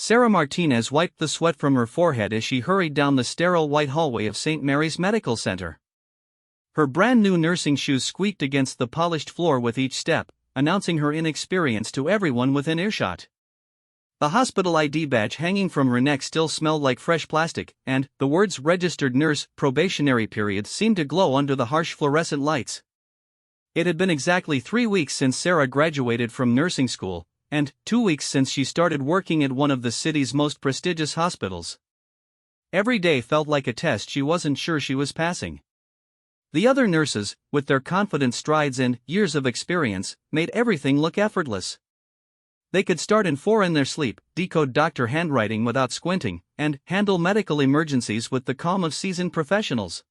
Sarah Martinez wiped the sweat from her forehead as she hurried down the sterile white hallway of St. Mary's Medical Center. Her brand new nursing shoes squeaked against the polished floor with each step, announcing her inexperience to everyone within earshot. The hospital ID badge hanging from her neck still smelled like fresh plastic, and the words "registered nurse, probationary period" seemed to glow under the harsh fluorescent lights. It had been exactly 3 weeks since Sarah graduated from nursing school, and 2 weeks since she started working at one of the city's most prestigious hospitals. Every day felt like a test she wasn't sure she was passing. The other nurses, with their confident strides and years of experience, made everything look effortless. They could start in 4 in their sleep, decode doctor handwriting without squinting, and handle medical emergencies with the calm of seasoned professionals.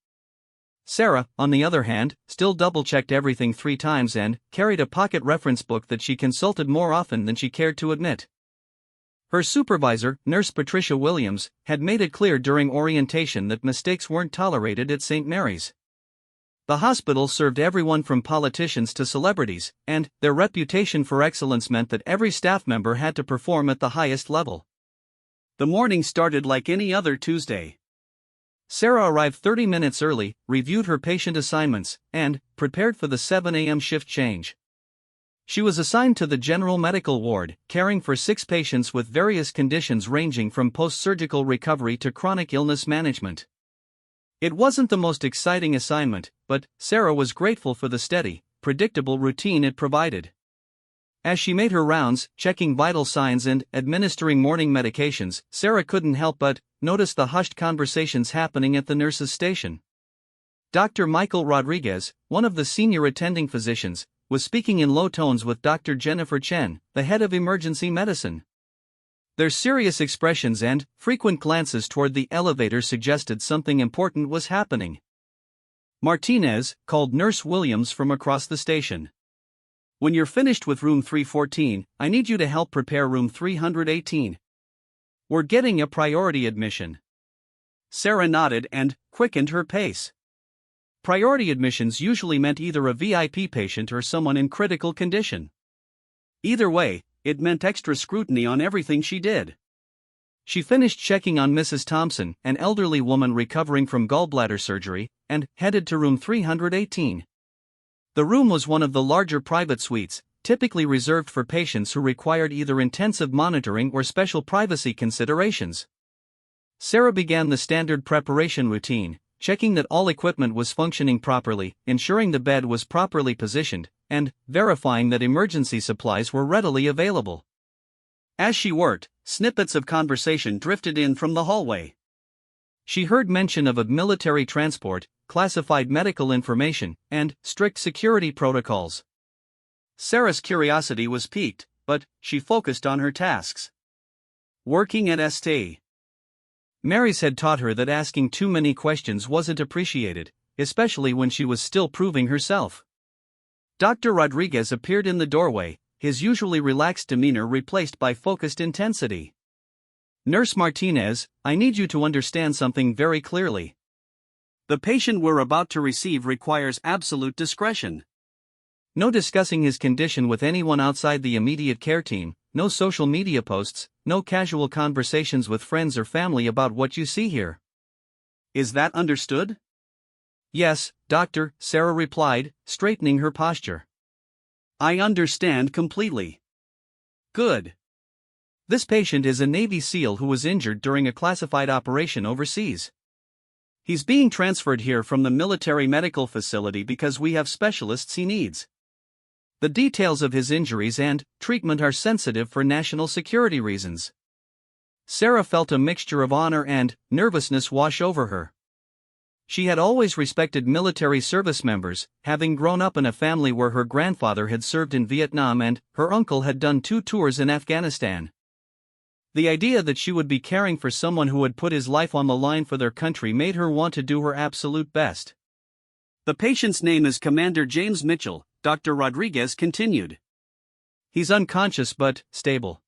Sarah, on the other hand, still double-checked everything 3 times and carried a pocket reference book that she consulted more often than she cared to admit. Her supervisor, Nurse Patricia Williams, had made it clear during orientation that mistakes weren't tolerated at St. Mary's. The hospital served everyone from politicians to celebrities, and their reputation for excellence meant that every staff member had to perform at the highest level. The morning started like any other Tuesday. Sarah arrived 30 minutes early, reviewed her patient assignments, and prepared for the 7 a.m. shift change. She was assigned to the general medical ward, caring for 6 patients with various conditions ranging from post-surgical recovery to chronic illness management. It wasn't the most exciting assignment, but Sarah was grateful for the steady, predictable routine it provided. As she made her rounds, checking vital signs and administering morning medications, Sarah couldn't help but notice the hushed conversations happening at the nurses' station. Dr. Michael Rodriguez, one of the senior attending physicians, was speaking in low tones with Dr. Jennifer Chen, the head of emergency medicine. Their serious expressions and frequent glances toward the elevator suggested something important was happening. Martinez called Nurse Williams from across the station. "When you're finished with room 314, I need you to help prepare room 318. We're getting a priority admission." Sarah nodded and quickened her pace. Priority admissions usually meant either a VIP patient or someone in critical condition. Either way, it meant extra scrutiny on everything she did. She finished checking on Mrs. Thompson, an elderly woman recovering from gallbladder surgery, and headed to room 318. The room was one of the larger private suites, typically reserved for patients who required either intensive monitoring or special privacy considerations. Sarah began the standard preparation routine, checking that all equipment was functioning properly, ensuring the bed was properly positioned, and verifying that emergency supplies were readily available. As she worked, snippets of conversation drifted in from the hallway. She heard mention of a military transport, classified medical information, and strict security protocols. Sarah's curiosity was piqued, but she focused on her tasks. Working at St. Mary's had taught her that asking too many questions wasn't appreciated, especially when she was still proving herself. Dr. Rodriguez appeared in the doorway, his usually relaxed demeanor replaced by focused intensity. "Nurse Martinez, I need you to understand something very clearly. The patient we're about to receive requires absolute discretion. No discussing his condition with anyone outside the immediate care team, no social media posts, no casual conversations with friends or family about what you see here. Is that understood?" "Yes, doctor," Sarah replied, straightening her posture. "I understand completely." "Good. This patient is a Navy SEAL who was injured during a classified operation overseas. He's being transferred here from the military medical facility because we have specialists he needs. The details of his injuries and treatment are sensitive for national security reasons." Sarah felt a mixture of honor and nervousness wash over her. She had always respected military service members, having grown up in a family where her grandfather had served in Vietnam and her uncle had done 2 tours in Afghanistan. The idea that she would be caring for someone who had put his life on the line for their country made her want to do her absolute best. "The patient's name is Commander James Mitchell," Dr. Rodriguez continued. "He's unconscious but stable.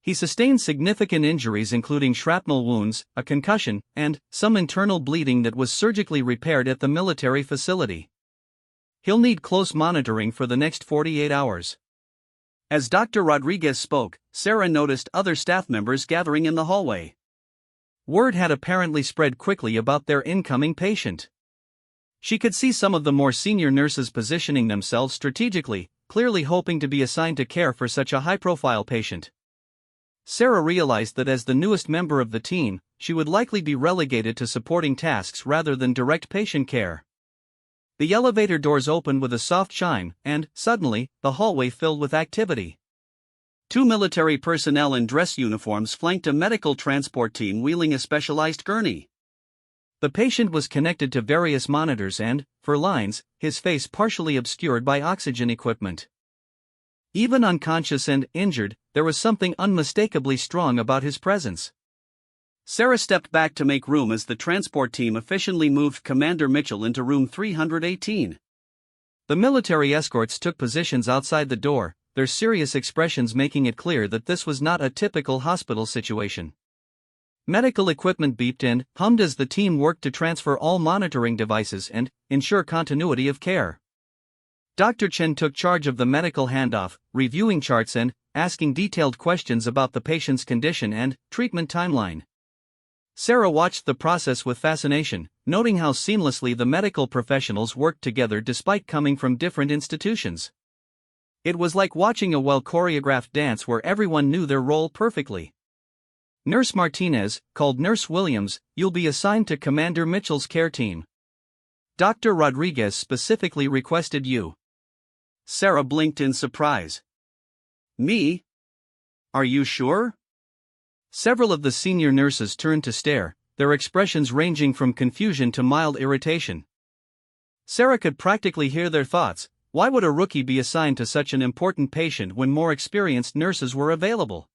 He sustained significant injuries including shrapnel wounds, a concussion, and some internal bleeding that was surgically repaired at the military facility. He'll need close monitoring for the next 48 hours. As Dr. Rodriguez spoke, Sarah noticed other staff members gathering in the hallway. Word had apparently spread quickly about their incoming patient. She could see some of the more senior nurses positioning themselves strategically, clearly hoping to be assigned to care for such a high-profile patient. Sarah realized that as the newest member of the team, she would likely be relegated to supporting tasks rather than direct patient care. The elevator doors opened with a soft chime, and, suddenly, the hallway filled with activity. Two military personnel in dress uniforms flanked a medical transport team wheeling a specialized gurney. The patient was connected to various monitors and, for lines, his face partially obscured by oxygen equipment. Even unconscious and injured, there was something unmistakably strong about his presence. Sarah stepped back to make room as the transport team efficiently moved Commander Mitchell into room 318. The military escorts took positions outside the door, their serious expressions making it clear that this was not a typical hospital situation. Medical equipment beeped and hummed as the team worked to transfer all monitoring devices and ensure continuity of care. Dr. Chen took charge of the medical handoff, reviewing charts and asking detailed questions about the patient's condition and treatment timeline. Sarah watched the process with fascination, noting how seamlessly the medical professionals worked together despite coming from different institutions. It was like watching a well-choreographed dance where everyone knew their role perfectly. Nurse Martinez, called Nurse Williams, you'll be assigned to Commander Mitchell's care team. Dr. Rodriguez specifically requested you. Sarah blinked in surprise. Me? Are you sure? Several of the senior nurses turned to stare, their expressions ranging from confusion to mild irritation. Sarah could practically hear their thoughts. Why would a rookie be assigned to such an important patient when more experienced nurses were available?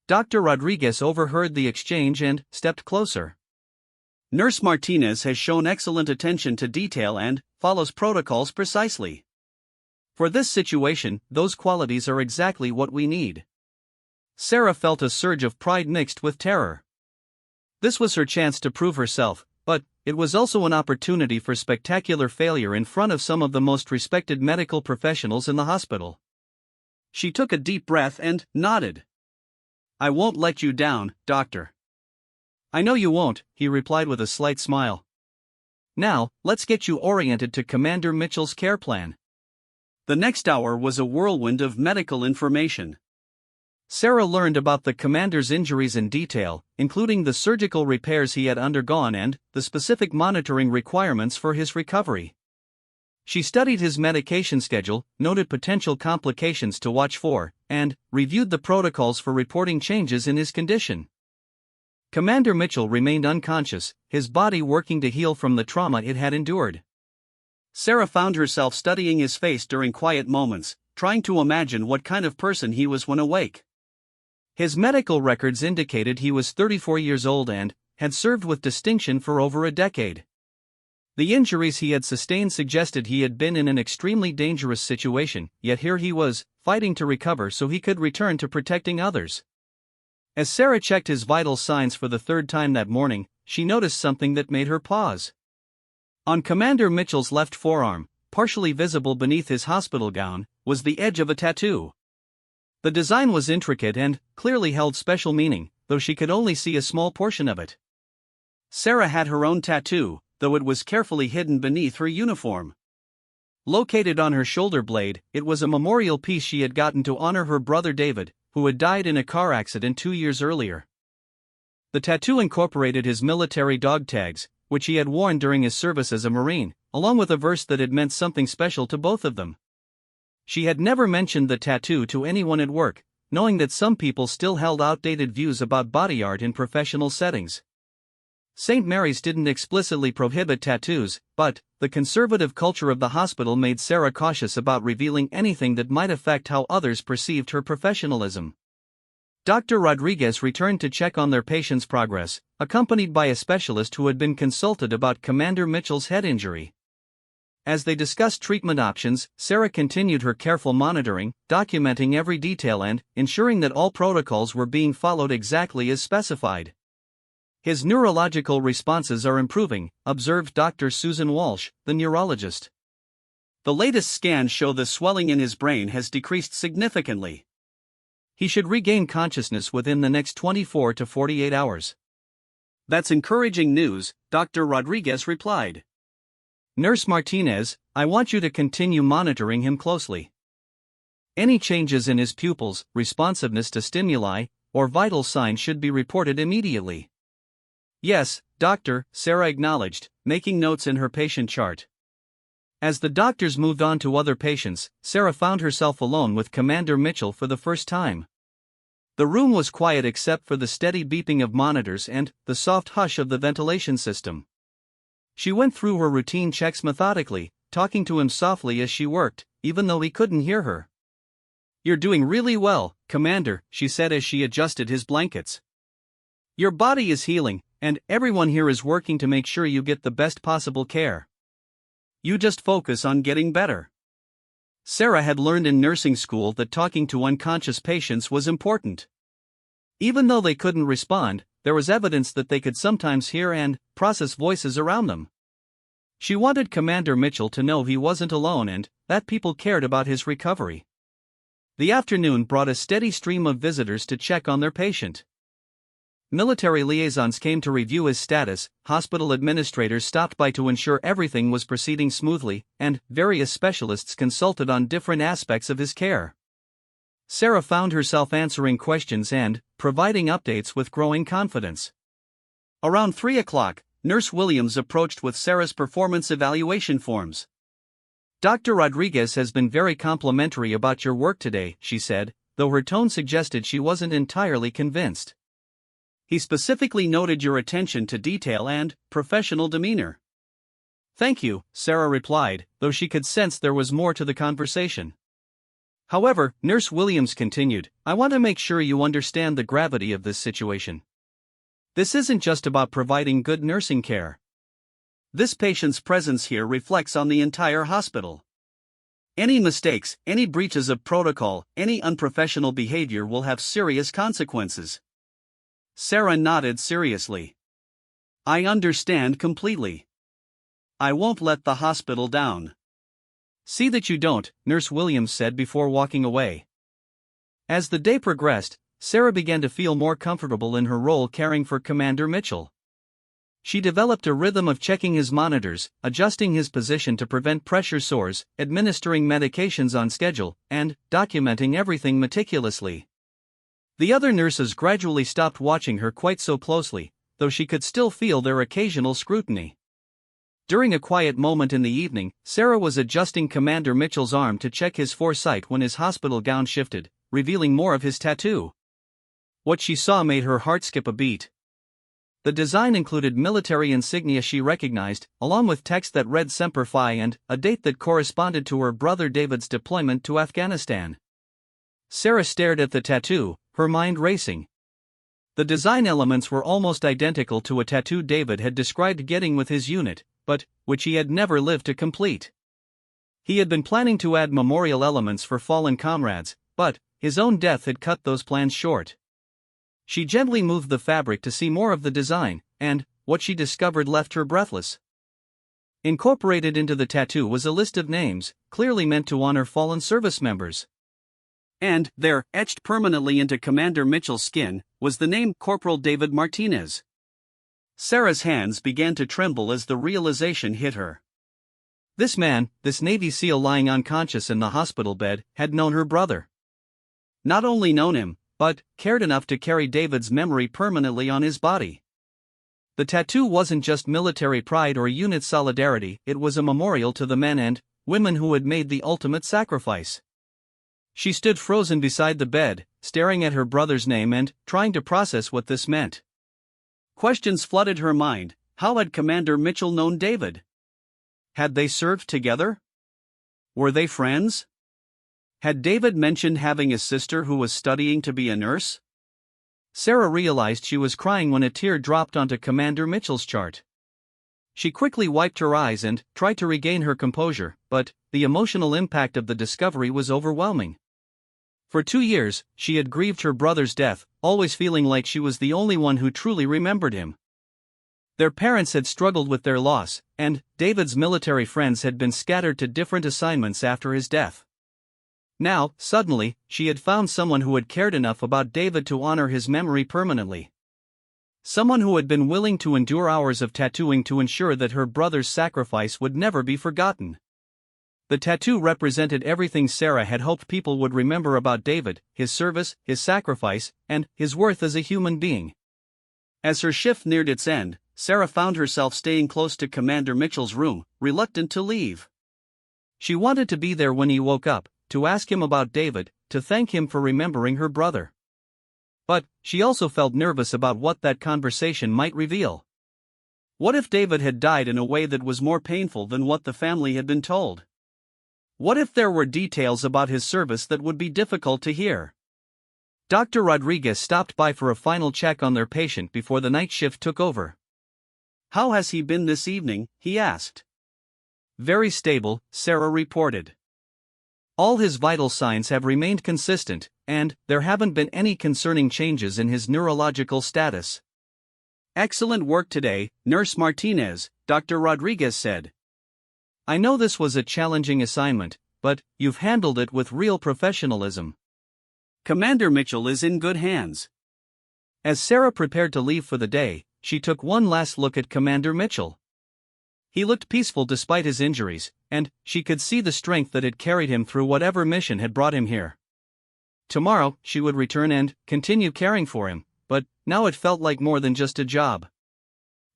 Dr. Rodriguez overheard the exchange and stepped closer. Nurse Martinez has shown excellent attention to detail and follows protocols precisely. For this situation, those qualities are exactly what we need. Sarah felt a surge of pride mixed with terror. This was her chance to prove herself, but it was also an opportunity for spectacular failure in front of some of the most respected medical professionals in the hospital. She took a deep breath and nodded. I won't let you down, Doctor. I know you won't, he replied with a slight smile. Now, let's get you oriented to Commander Mitchell's care plan. The next hour was a whirlwind of medical information. Sarah learned about the commander's injuries in detail, including the surgical repairs he had undergone and the specific monitoring requirements for his recovery. She studied his medication schedule, noted potential complications to watch for, and reviewed the protocols for reporting changes in his condition. Commander Mitchell remained unconscious, his body working to heal from the trauma it had endured. Sarah found herself studying his face during quiet moments, trying to imagine what kind of person he was when awake. His medical records indicated he was 34 years old and had served with distinction for over a decade. The injuries he had sustained suggested he had been in an extremely dangerous situation, yet here he was, fighting to recover so he could return to protecting others. As Sarah checked his vital signs for the third time that morning, she noticed something that made her pause. On Commander Mitchell's left forearm, partially visible beneath his hospital gown, was the edge of a tattoo. The design was intricate and clearly held special meaning, though she could only see a small portion of it. Sarah had her own tattoo, though it was carefully hidden beneath her uniform. Located on her shoulder blade, it was a memorial piece she had gotten to honor her brother David, who had died in a car accident 2 years earlier. The tattoo incorporated his military dog tags, which he had worn during his service as a Marine, along with a verse that had meant something special to both of them. She had never mentioned the tattoo to anyone at work, knowing that some people still held outdated views about body art in professional settings. St. Mary's didn't explicitly prohibit tattoos, but the conservative culture of the hospital made Sarah cautious about revealing anything that might affect how others perceived her professionalism. Dr. Rodriguez returned to check on their patient's progress, accompanied by a specialist who had been consulted about Commander Mitchell's head injury. As they discussed treatment options, Sarah continued her careful monitoring, documenting every detail and ensuring that all protocols were being followed exactly as specified. His neurological responses are improving, observed Dr. Susan Walsh, the neurologist. The latest scans show the swelling in his brain has decreased significantly. He should regain consciousness within the next 24 to 48 hours. That's encouraging news, Dr. Rodriguez replied. Nurse Martinez, I want you to continue monitoring him closely. Any changes in his pupils, responsiveness to stimuli, or vital signs should be reported immediately. Yes, doctor, Sarah acknowledged, making notes in her patient chart. As the doctors moved on to other patients, Sarah found herself alone with Commander Mitchell for the first time. The room was quiet except for the steady beeping of monitors and the soft hush of the ventilation system. She went through her routine checks methodically, talking to him softly as she worked, even though he couldn't hear her. You're doing really well, Commander, she said as she adjusted his blankets. Your body is healing, and everyone here is working to make sure you get the best possible care. You just focus on getting better. Sarah had learned in nursing school that talking to unconscious patients was important. Even though they couldn't respond, there was evidence that they could sometimes hear and process voices around them. She wanted Commander Mitchell to know he wasn't alone and that people cared about his recovery. The afternoon brought a steady stream of visitors to check on their patient. Military liaisons came to review his status, hospital administrators stopped by to ensure everything was proceeding smoothly, and various specialists consulted on different aspects of his care. Sarah found herself answering questions and providing updates with growing confidence. Around 3 o'clock, Nurse Williams approached with Sarah's performance evaluation forms. Dr. Rodriguez has been very complimentary about your work today, she said, though her tone suggested she wasn't entirely convinced. He specifically noted your attention to detail and professional demeanor. Thank you, Sarah replied, though she could sense there was more to the conversation. However, Nurse Williams continued, I want to make sure you understand the gravity of this situation. This isn't just about providing good nursing care. This patient's presence here reflects on the entire hospital. Any mistakes, any breaches of protocol, any unprofessional behavior will have serious consequences. Sarah nodded seriously. I understand completely. I won't let the hospital down. See that you don't, Nurse Williams said before walking away. As the day progressed, Sarah began to feel more comfortable in her role caring for Commander Mitchell. She developed a rhythm of checking his monitors, adjusting his position to prevent pressure sores, administering medications on schedule, and documenting everything meticulously. The other nurses gradually stopped watching her quite so closely, though she could still feel their occasional scrutiny. During a quiet moment in the evening, Sarah was adjusting Commander Mitchell's arm to check his foresight when his hospital gown shifted, revealing more of his tattoo. What she saw made her heart skip a beat. The design included military insignia she recognized, along with text that read Semper Fi and a date that corresponded to her brother David's deployment to Afghanistan. Sarah stared at the tattoo, her mind racing. The design elements were almost identical to a tattoo David had described getting with his unit, but which he had never lived to complete. He had been planning to add memorial elements for fallen comrades, but his own death had cut those plans short. She gently moved the fabric to see more of the design, and what she discovered left her breathless. Incorporated into the tattoo was a list of names, clearly meant to honor fallen service members. And there, etched permanently into Commander Mitchell's skin, was the name Corporal David Martinez. Sarah's hands began to tremble as the realization hit her. This man, this Navy SEAL lying unconscious in the hospital bed, had known her brother. Not only known him, but cared enough to carry David's memory permanently on his body. The tattoo wasn't just military pride or unit solidarity, it was a memorial to the men and women who had made the ultimate sacrifice. She stood frozen beside the bed, staring at her brother's name and trying to process what this meant. Questions flooded her mind. How had Commander Mitchell known David? Had they served together? Were they friends? Had David mentioned having a sister who was studying to be a nurse? Sarah realized she was crying when a tear dropped onto Commander Mitchell's chart. She quickly wiped her eyes and tried to regain her composure, but the emotional impact of the discovery was overwhelming. For 2 years, she had grieved her brother's death, always feeling like she was the only one who truly remembered him. Their parents had struggled with their loss, and David's military friends had been scattered to different assignments after his death. Now, suddenly, she had found someone who had cared enough about David to honor his memory permanently. Someone who had been willing to endure hours of tattooing to ensure that her brother's sacrifice would never be forgotten. The tattoo represented everything Sarah had hoped people would remember about David: his service, his sacrifice, and his worth as a human being. As her shift neared its end, Sarah found herself staying close to Commander Mitchell's room, reluctant to leave. She wanted to be there when he woke up, to ask him about David, to thank him for remembering her brother. But she also felt nervous about what that conversation might reveal. What if David had died in a way that was more painful than what the family had been told? What if there were details about his service that would be difficult to hear? Dr. Rodriguez stopped by for a final check on their patient before the night shift took over. "How has he been this evening?" he asked. "Very stable," Sarah reported. "All his vital signs have remained consistent, and there haven't been any concerning changes in his neurological status." "Excellent work today, Nurse Martinez," Dr. Rodriguez said. "I know this was a challenging assignment, but you've handled it with real professionalism. Commander Mitchell is in good hands." As Sarah prepared to leave for the day, she took one last look at Commander Mitchell. He looked peaceful despite his injuries, and she could see the strength that had carried him through whatever mission had brought him here. Tomorrow, she would return and continue caring for him, but now it felt like more than just a job.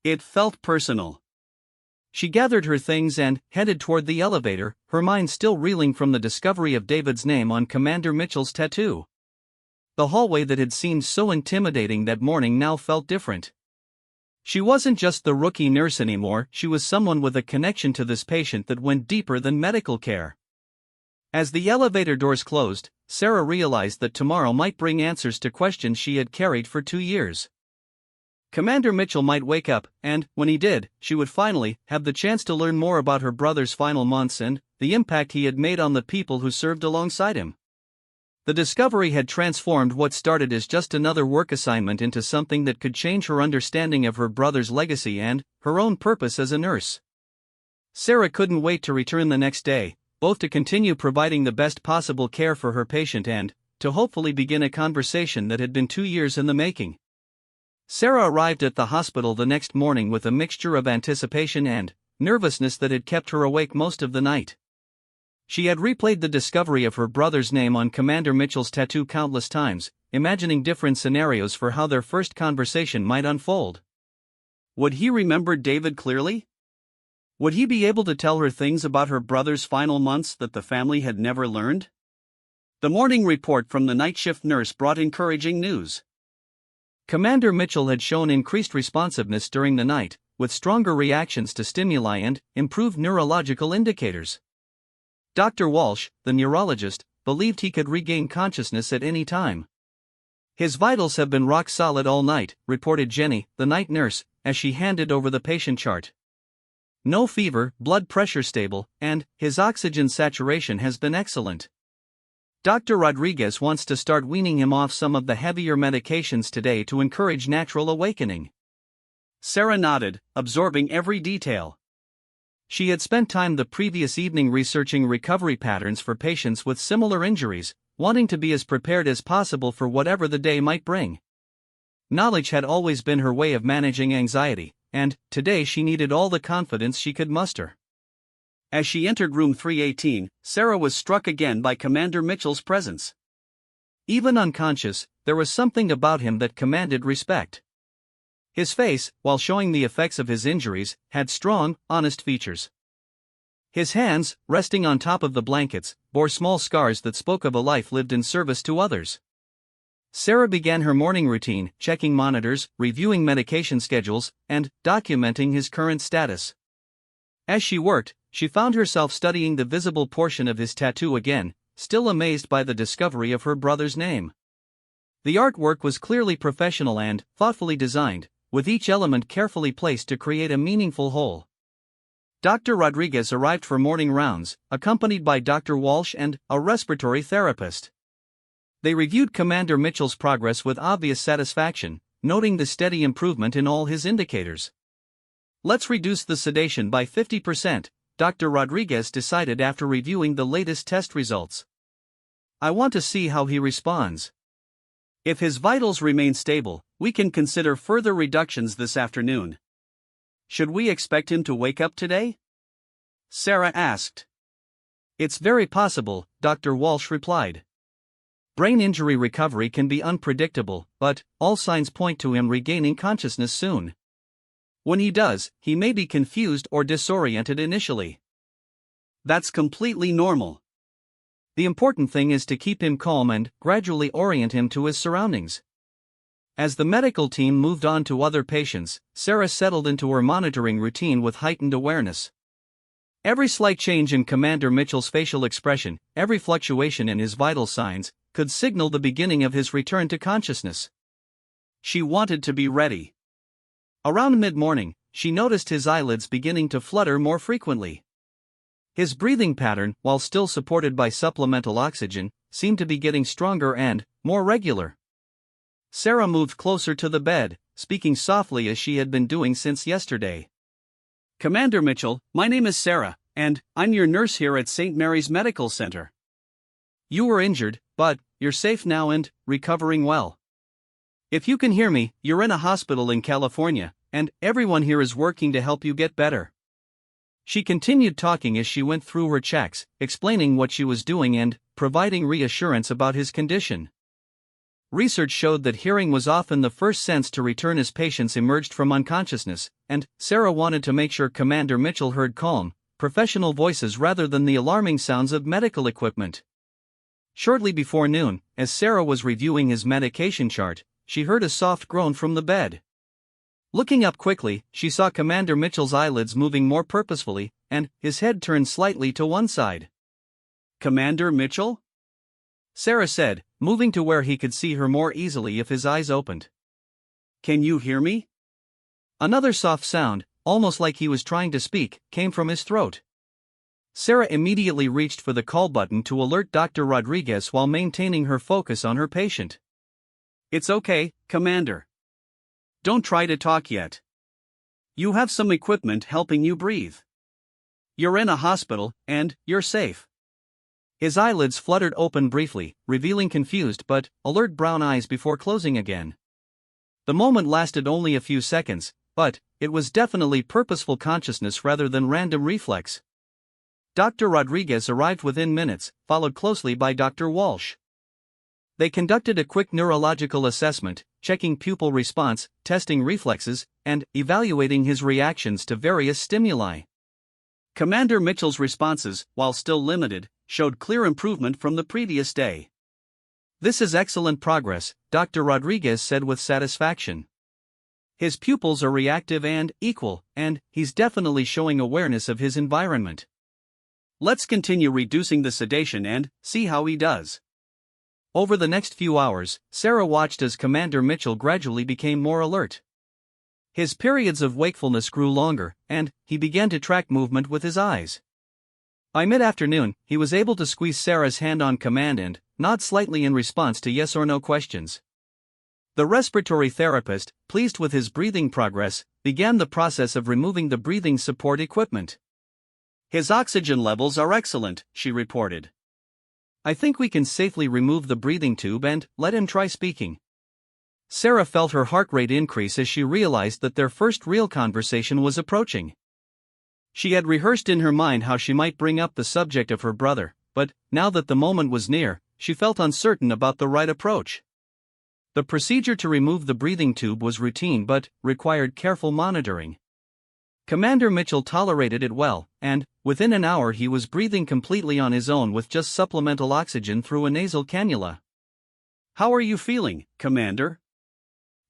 It felt personal. She gathered her things and headed toward the elevator, her mind still reeling from the discovery of David's name on Commander Mitchell's tattoo. The hallway that had seemed so intimidating that morning now felt different. She wasn't just the rookie nurse anymore, she was someone with a connection to this patient that went deeper than medical care. As the elevator doors closed, Sarah realized that tomorrow might bring answers to questions she had carried for 2 years. Commander Mitchell might wake up, and, when he did, she would finally have the chance to learn more about her brother's final months and the impact he had made on the people who served alongside him. The discovery had transformed what started as just another work assignment into something that could change her understanding of her brother's legacy and her own purpose as a nurse. Sarah couldn't wait to return the next day, both to continue providing the best possible care for her patient and to hopefully begin a conversation that had been 2 years in the making. Sarah arrived at the hospital the next morning with a mixture of anticipation and nervousness that had kept her awake most of the night. She had replayed the discovery of her brother's name on Commander Mitchell's tattoo countless times, imagining different scenarios for how their first conversation might unfold. Would he remember David clearly? Would he be able to tell her things about her brother's final months that the family had never learned? The morning report from the night shift nurse brought encouraging news. Commander Mitchell had shown increased responsiveness during the night, with stronger reactions to stimuli and improved neurological indicators. Dr. Walsh, the neurologist, believed he could regain consciousness at any time. "His vitals have been rock solid all night," reported Jenny, the night nurse, as she handed over the patient chart. "No fever, blood pressure stable, and his oxygen saturation has been excellent. Dr. Rodriguez wants to start weaning him off some of the heavier medications today to encourage natural awakening." Sarah nodded, absorbing every detail. She had spent time the previous evening researching recovery patterns for patients with similar injuries, wanting to be as prepared as possible for whatever the day might bring. Knowledge had always been her way of managing anxiety, and today she needed all the confidence she could muster. As she entered room 318, Sarah was struck again by Commander Mitchell's presence. Even unconscious, there was something about him that commanded respect. His face, while showing the effects of his injuries, had strong, honest features. His hands, resting on top of the blankets, bore small scars that spoke of a life lived in service to others. Sarah began her morning routine, checking monitors, reviewing medication schedules, and documenting his current status. As she worked, she found herself studying the visible portion of his tattoo again, still amazed by the discovery of her brother's name. The artwork was clearly professional and thoughtfully designed, with each element carefully placed to create a meaningful whole. Dr. Rodriguez arrived for morning rounds, accompanied by Dr. Walsh and a respiratory therapist. They reviewed Commander Mitchell's progress with obvious satisfaction, noting the steady improvement in all his indicators. Let's reduce the sedation by 50%, Dr. Rodriguez decided after reviewing the latest test results. I want to see how he responds. If his vitals remain stable, we can consider further reductions this afternoon. Should we expect him to wake up today? Sarah asked. It's very possible, Dr. Walsh replied. Brain injury recovery can be unpredictable, but all signs point to him regaining consciousness soon. When he does, he may be confused or disoriented initially. That's completely normal. The important thing is to keep him calm and gradually orient him to his surroundings. As the medical team moved on to other patients, Sarah settled into her monitoring routine with heightened awareness. Every slight change in Commander Mitchell's facial expression, every fluctuation in his vital signs, could signal the beginning of his return to consciousness. She wanted to be ready. Around mid-morning, she noticed his eyelids beginning to flutter more frequently. His breathing pattern, while still supported by supplemental oxygen, seemed to be getting stronger and more regular. Sarah moved closer to the bed, speaking softly as she had been doing since yesterday. Commander Mitchell, my name is Sarah, and I'm your nurse here at St. Mary's Medical Center. You were injured, but you're safe now and recovering well. If you can hear me, you're in a hospital in California, and everyone here is working to help you get better. She continued talking as she went through her checks, explaining what she was doing and providing reassurance about his condition. Research showed that hearing was often the first sense to return as patients emerged from unconsciousness, and Sarah wanted to make sure Commander Mitchell heard calm, professional voices rather than the alarming sounds of medical equipment. Shortly before noon, as Sarah was reviewing his medication chart, she heard a soft groan from the bed. Looking up quickly, she saw Commander Mitchell's eyelids moving more purposefully, and his head turned slightly to one side. Commander Mitchell? Sarah said, moving to where he could see her more easily if his eyes opened. Can you hear me? Another soft sound, almost like he was trying to speak, came from his throat. Sarah immediately reached for the call button to alert Dr. Rodriguez while maintaining her focus on her patient. It's okay, Commander. Don't try to talk yet. You have some equipment helping you breathe. You're in a hospital, and you're safe. His eyelids fluttered open briefly, revealing confused but alert brown eyes before closing again. The moment lasted only a few seconds, but it was definitely purposeful consciousness rather than random reflex. Dr. Rodriguez arrived within minutes, followed closely by Dr. Walsh. They conducted a quick neurological assessment, checking pupil response, testing reflexes, and evaluating his reactions to various stimuli. Commander Mitchell's responses, while still limited, showed clear improvement from the previous day. This is excellent progress, Dr. Rodriguez said with satisfaction. His pupils are reactive and equal, and he's definitely showing awareness of his environment. Let's continue reducing the sedation and see how he does. Over the next few hours, Sarah watched as Commander Mitchell gradually became more alert. His periods of wakefulness grew longer, and he began to track movement with his eyes. By mid-afternoon, he was able to squeeze Sarah's hand on command and nod slightly in response to yes or no questions. The respiratory therapist, pleased with his breathing progress, began the process of removing the breathing support equipment. His oxygen levels are excellent, she reported. I think we can safely remove the breathing tube and let him try speaking. Sarah felt her heart rate increase as she realized that their first real conversation was approaching. She had rehearsed in her mind how she might bring up the subject of her brother, but now that the moment was near, she felt uncertain about the right approach. The procedure to remove the breathing tube was routine but required careful monitoring. Commander Mitchell tolerated it well, and within an hour he was breathing completely on his own with just supplemental oxygen through a nasal cannula. How are you feeling, Commander?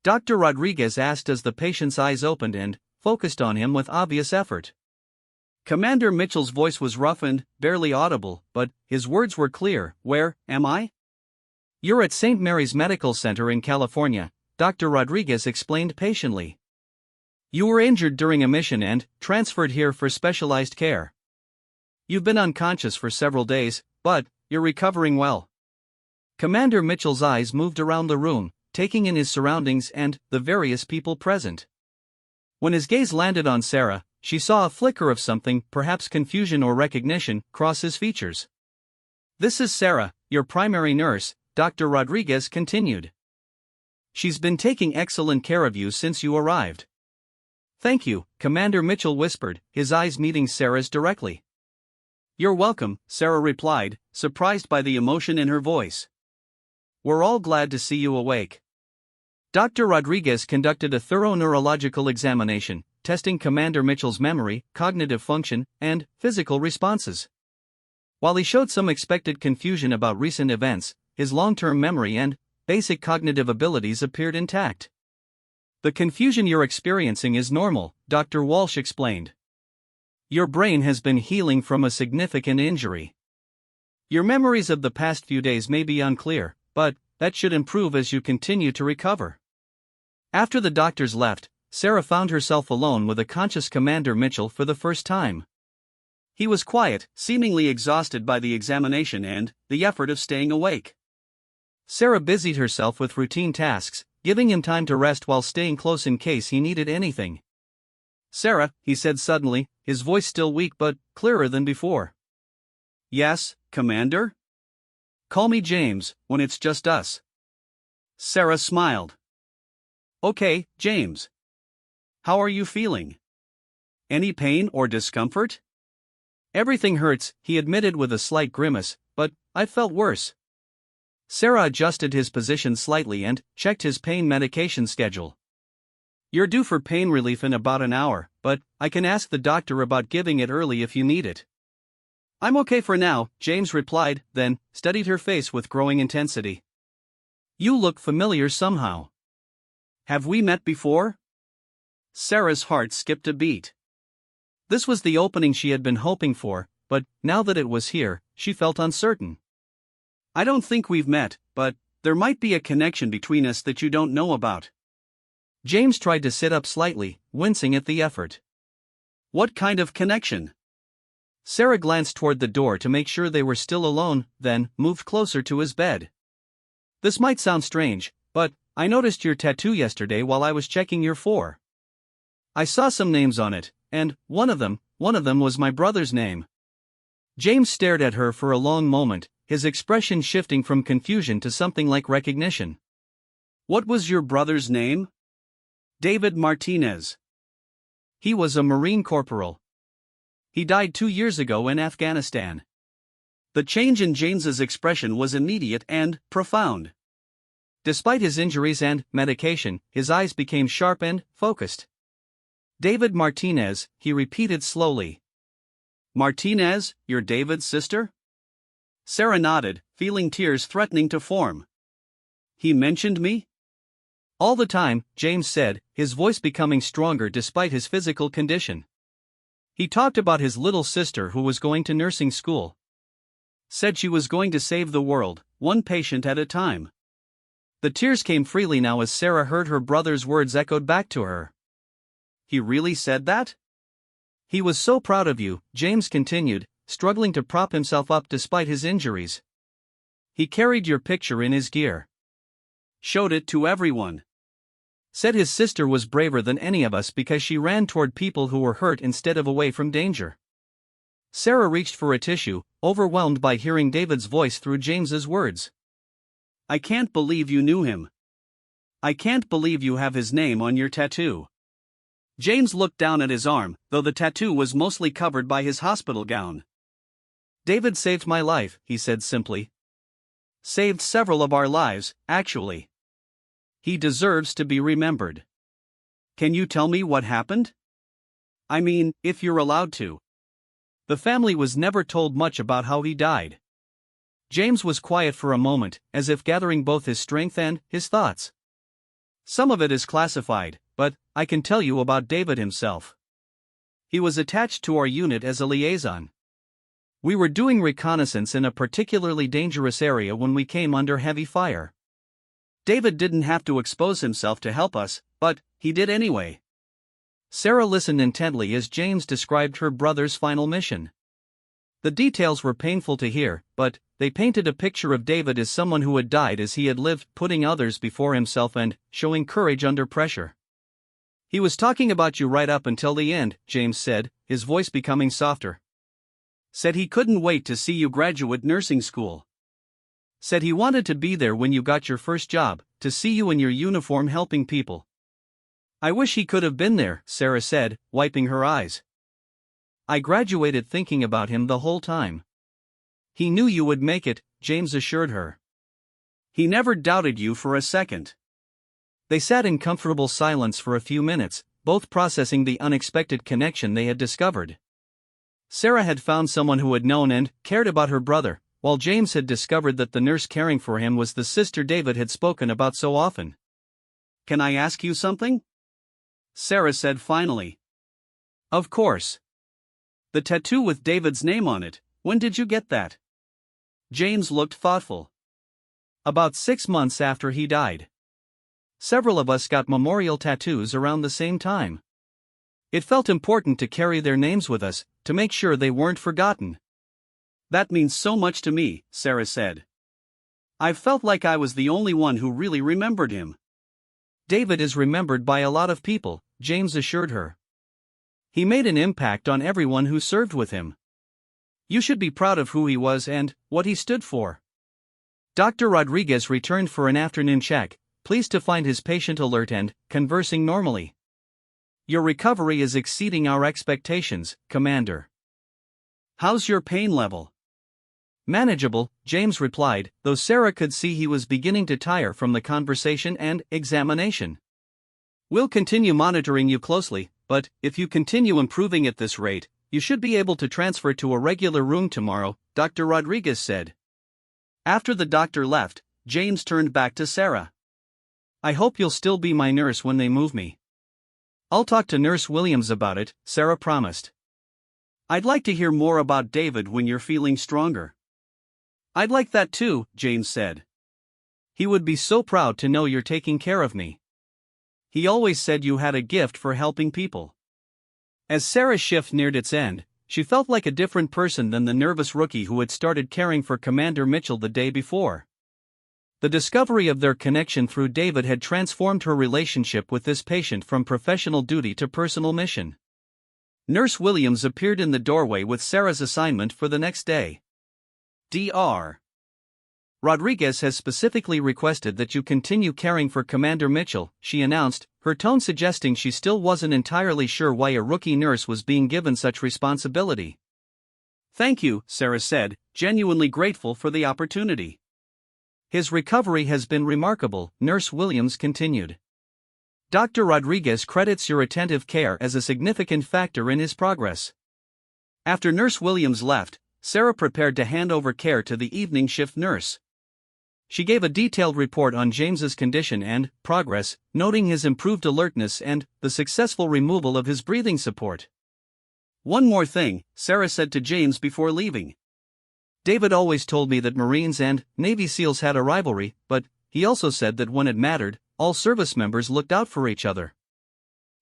Dr. Rodriguez asked as the patient's eyes opened and focused on him with obvious effort. Commander Mitchell's voice was rough and barely audible, but his words were clear. Where am I? You're at St. Mary's Medical Center in California, Dr. Rodriguez explained patiently. You were injured during a mission and transferred here for specialized care. You've been unconscious for several days, but you're recovering well. Commander Mitchell's eyes moved around the room, taking in his surroundings and the various people present. When his gaze landed on Sarah, she saw a flicker of something, perhaps confusion or recognition, cross his features. "This is Sarah, your primary nurse," Dr. Rodriguez continued. "She's been taking excellent care of you since you arrived." "Thank you," Commander Mitchell whispered, his eyes meeting Sarah's directly. "You're welcome," Sarah replied, surprised by the emotion in her voice. "We're all glad to see you awake." Dr. Rodriguez conducted a thorough neurological examination, testing Commander Mitchell's memory, cognitive function, and physical responses. While he showed some expected confusion about recent events, his long-term memory and basic cognitive abilities appeared intact. "The confusion you're experiencing is normal," Dr. Walsh explained. "Your brain has been healing from a significant injury. Your memories of the past few days may be unclear, but that should improve as you continue to recover." After the doctors left, Sarah found herself alone with a conscious Commander Mitchell for the first time. He was quiet, seemingly exhausted by the examination and the effort of staying awake. Sarah busied herself with routine tasks, giving him time to rest while staying close in case he needed anything. "Sarah," he said suddenly, his voice still weak but clearer than before. "Yes, Commander?" "Call me James, when it's just us." Sarah smiled. "Okay, James. How are you feeling? Any pain or discomfort?" "Everything hurts," he admitted with a slight grimace, "but I felt worse." Sarah adjusted his position slightly and checked his pain medication schedule. "You're due for pain relief in about an hour, but I can ask the doctor about giving it early if you need it." "I'm okay for now," James replied, then studied her face with growing intensity. "You look familiar somehow. Have we met before?" Sarah's heart skipped a beat. This was the opening she had been hoping for, but now that it was here, she felt uncertain. "I don't think we've met, but there might be a connection between us that you don't know about." James tried to sit up slightly, wincing at the effort. "What kind of connection?" Sarah glanced toward the door to make sure they were still alone, then moved closer to his bed. "This might sound strange, but I noticed your tattoo yesterday while I was checking your fore. I saw some names on it, and one of them was my brother's name." James stared at her for a long moment, his expression shifting from confusion to something like recognition. "What was your brother's name?" "David Martinez. He was a Marine corporal. He died 2 years ago in Afghanistan." The change in James's expression was immediate and profound. Despite his injuries and medication, his eyes became sharp and focused. "David Martinez," he repeated slowly. "Martinez, you're David's sister?" Sarah nodded, feeling tears threatening to form. "He mentioned me?" "All the time," James said, his voice becoming stronger despite his physical condition. "He talked about his little sister who was going to nursing school. Said she was going to save the world, one patient at a time." The tears came freely now as Sarah heard her brother's words echoed back to her. "He really said that?" "He was so proud of you," James continued, struggling to prop himself up despite his injuries. "He carried your picture in his gear. Showed it to everyone. Said his sister was braver than any of us because she ran toward people who were hurt instead of away from danger." Sarah reached for a tissue, overwhelmed by hearing David's voice through James's words. "I can't believe you knew him. I can't believe you have his name on your tattoo." James looked down at his arm, though the tattoo was mostly covered by his hospital gown. "David saved my life," he said simply. "Saved several of our lives, actually. He deserves to be remembered." "Can you tell me what happened? I mean, if you're allowed to." The family was never told much about how he died. James was quiet for a moment, as if gathering both his strength and his thoughts. "Some of it is classified, but I can tell you about David himself. He was attached to our unit as a liaison. We were doing reconnaissance in a particularly dangerous area when we came under heavy fire. David didn't have to expose himself to help us, but he did anyway." Sarah listened intently as James described her brother's final mission. The details were painful to hear, but they painted a picture of David as someone who had died as he had lived, putting others before himself and showing courage under pressure. He was talking about you right up until the end, James said, his voice becoming softer. Said he couldn't wait to see you graduate nursing school. Said he wanted to be there when you got your first job, to see you in your uniform helping people. I wish he could have been there, Sarah said, wiping her eyes. I graduated thinking about him the whole time. He knew you would make it, James assured her. He never doubted you for a second. They sat in comfortable silence for a few minutes, both processing the unexpected connection they had discovered. Sarah had found someone who had known and cared about her brother, while James had discovered that the nurse caring for him was the sister David had spoken about so often. Can I ask you something? Sarah said finally. Of course. The tattoo with David's name on it, when did you get that? James looked thoughtful. About 6 months after he died. Several of us got memorial tattoos around the same time. It felt important to carry their names with us, to make sure they weren't forgotten. That means so much to me, Sarah said. I've felt like I was the only one who really remembered him. David is remembered by a lot of people, James assured her. He made an impact on everyone who served with him. You should be proud of who he was and what he stood for. Dr. Rodriguez returned for an afternoon check, pleased to find his patient alert and conversing normally. Your recovery is exceeding our expectations, Commander. How's your pain level? Manageable, James replied, though Sarah could see he was beginning to tire from the conversation and examination. We'll continue monitoring you closely, but if you continue improving at this rate, you should be able to transfer to a regular room tomorrow, Dr. Rodriguez said. After the doctor left, James turned back to Sarah. I hope you'll still be my nurse when they move me. I'll talk to Nurse Williams about it, Sarah promised. I'd like to hear more about David when you're feeling stronger. I'd like that too, James said. He would be so proud to know you're taking care of me. He always said you had a gift for helping people. As Sarah's shift neared its end, she felt like a different person than the nervous rookie who had started caring for Commander Mitchell the day before. The discovery of their connection through David had transformed her relationship with this patient from professional duty to personal mission. Nurse Williams appeared in the doorway with Sarah's assignment for the next day. Dr. Rodriguez has specifically requested that you continue caring for Commander Mitchell, she announced, her tone suggesting she still wasn't entirely sure why a rookie nurse was being given such responsibility. Thank you, Sarah said, genuinely grateful for the opportunity. His recovery has been remarkable, Nurse Williams continued. Dr. Rodriguez credits your attentive care as a significant factor in his progress. After Nurse Williams left, Sarah prepared to hand over care to the evening shift nurse. She gave a detailed report on James's condition and progress, noting his improved alertness and the successful removal of his breathing support. One more thing, Sarah said to James before leaving. David always told me that Marines and Navy SEALs had a rivalry, but he also said that when it mattered, all service members looked out for each other.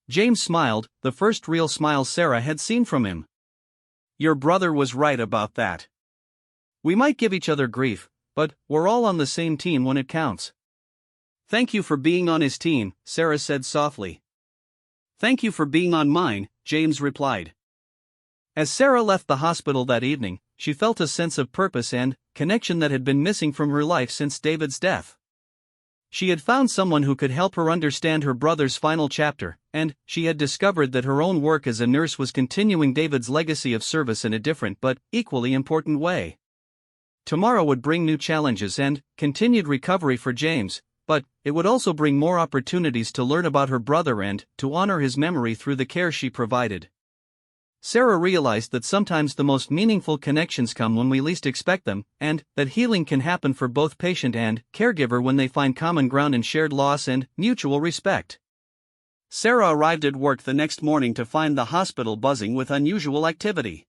James smiled, the first real smile Sarah had seen from him. Your brother was right about that. We might give each other grief, but we're all on the same team when it counts. Thank you for being on his team, Sarah said softly. Thank you for being on mine, James replied. As Sarah left the hospital that evening, she felt a sense of purpose and connection that had been missing from her life since David's death. She had found someone who could help her understand her brother's final chapter, and she had discovered that her own work as a nurse was continuing David's legacy of service in a different but equally important way. Tomorrow would bring new challenges and continued recovery for James, but it would also bring more opportunities to learn about her brother and to honor his memory through the care she provided. Sarah realized that sometimes the most meaningful connections come when we least expect them, and that healing can happen for both patient and caregiver when they find common ground in shared loss and mutual respect. Sarah arrived at work the next morning to find the hospital buzzing with unusual activity.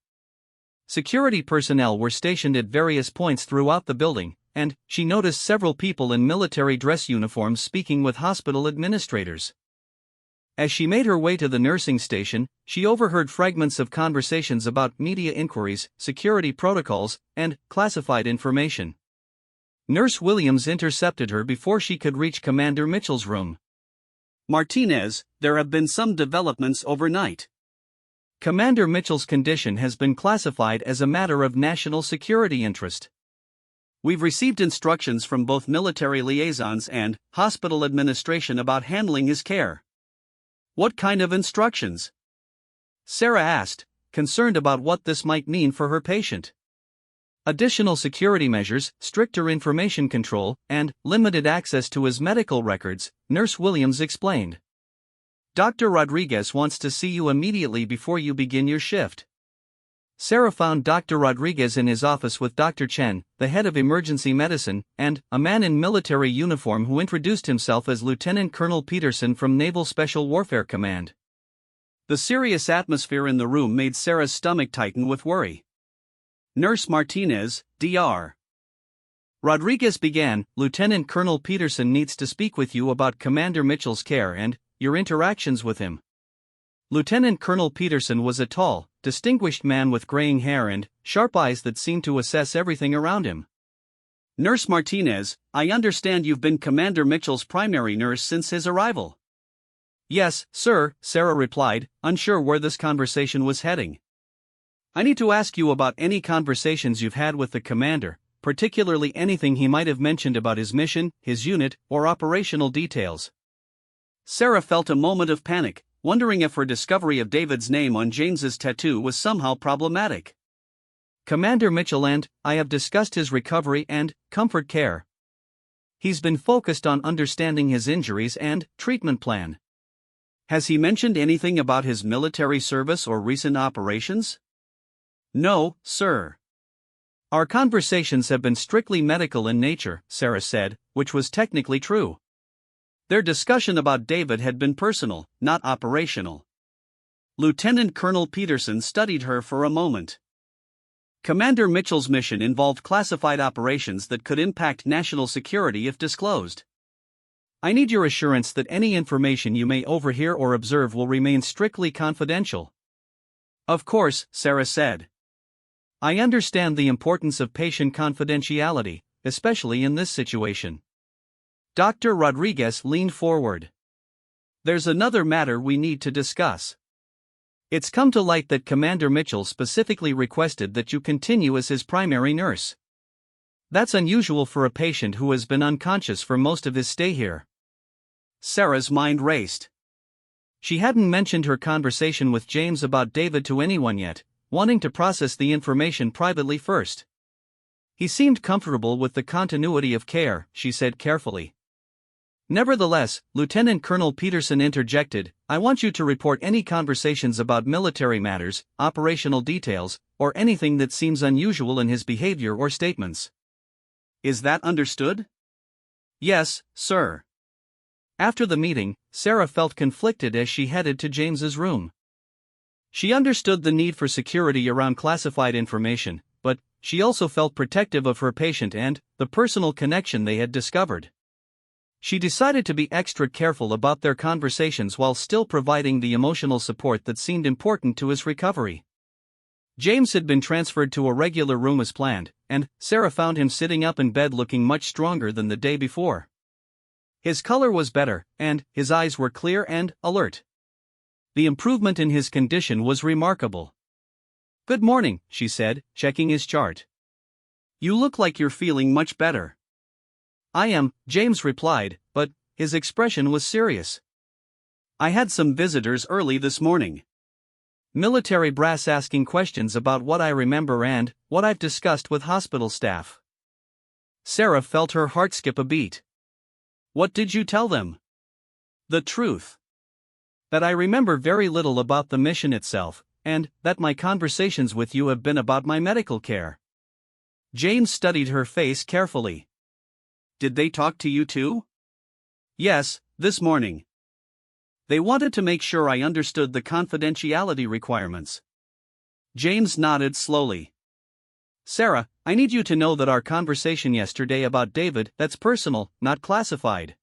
Security personnel were stationed at various points throughout the building, and she noticed several people in military dress uniforms speaking with hospital administrators. As she made her way to the nursing station, she overheard fragments of conversations about media inquiries, security protocols, and classified information. Nurse Williams intercepted her before she could reach Commander Mitchell's room. Martinez, there have been some developments overnight. Commander Mitchell's condition has been classified as a matter of national security interest. We've received instructions from both military liaisons and hospital administration about handling his care. What kind of instructions? Sarah asked, concerned about what this might mean for her patient. Additional security measures, stricter information control, and limited access to his medical records, Nurse Williams explained. Dr. Rodriguez wants to see you immediately before you begin your shift. Sarah found Dr. Rodriguez in his office with Dr. Chen, the head of emergency medicine, and a man in military uniform who introduced himself as Lieutenant Colonel Peterson from Naval Special Warfare Command. The serious atmosphere in the room made Sarah's stomach tighten with worry. Nurse Martinez, Dr. Rodriguez began, Lieutenant Colonel Peterson needs to speak with you about Commander Mitchell's care and your interactions with him. Lieutenant Colonel Peterson was a tall, distinguished man with graying hair and sharp eyes that seemed to assess everything around him. Nurse Martinez, I understand you've been Commander Mitchell's primary nurse since his arrival. Yes, sir, Sarah replied, unsure where this conversation was heading. I need to ask you about any conversations you've had with the commander, particularly anything he might have mentioned about his mission, his unit, or operational details. Sarah felt a moment of panic, wondering if her discovery of David's name on James's tattoo was somehow problematic. Commander Mitchell and I have discussed his recovery and comfort care. He's been focused on understanding his injuries and treatment plan. Has he mentioned anything about his military service or recent operations? No, sir. Our conversations have been strictly medical in nature, Sarah said, which was technically true. Their discussion about David had been personal, not operational. Lieutenant Colonel Peterson studied her for a moment. Commander Mitchell's mission involved classified operations that could impact national security if disclosed. I need your assurance that any information you may overhear or observe will remain strictly confidential. Of course, Sarah said. I understand the importance of patient confidentiality, especially in this situation. Dr. Rodriguez leaned forward. There's another matter we need to discuss. It's come to light that Commander Mitchell specifically requested that you continue as his primary nurse. That's unusual for a patient who has been unconscious for most of his stay here. Sarah's mind raced. She hadn't mentioned her conversation with James about David to anyone yet, wanting to process the information privately first. He seemed comfortable with the continuity of care, she said carefully. Nevertheless, Lieutenant Colonel Peterson interjected, I want you to report any conversations about military matters, operational details, or anything that seems unusual in his behavior or statements. Is that understood? Yes, sir. After the meeting, Sarah felt conflicted as she headed to James's room. She understood the need for security around classified information, but she also felt protective of her patient and the personal connection they had discovered. She decided to be extra careful about their conversations while still providing the emotional support that seemed important to his recovery. James had been transferred to a regular room as planned, and Sarah found him sitting up in bed looking much stronger than the day before. His color was better, and his eyes were clear and alert. The improvement in his condition was remarkable. Good morning, she said, checking his chart. You look like you're feeling much better. I am, James replied, but his expression was serious. I had some visitors early this morning. Military brass asking questions about what I remember and what I've discussed with hospital staff. Sarah felt her heart skip a beat. What did you tell them? The truth. That I remember very little about the mission itself, and that my conversations with you have been about my medical care. James studied her face carefully. Did they talk to you too? Yes, this morning. They wanted to make sure I understood the confidentiality requirements. James nodded slowly. Sarah, I need you to know that our conversation yesterday about David, that's personal, not classified.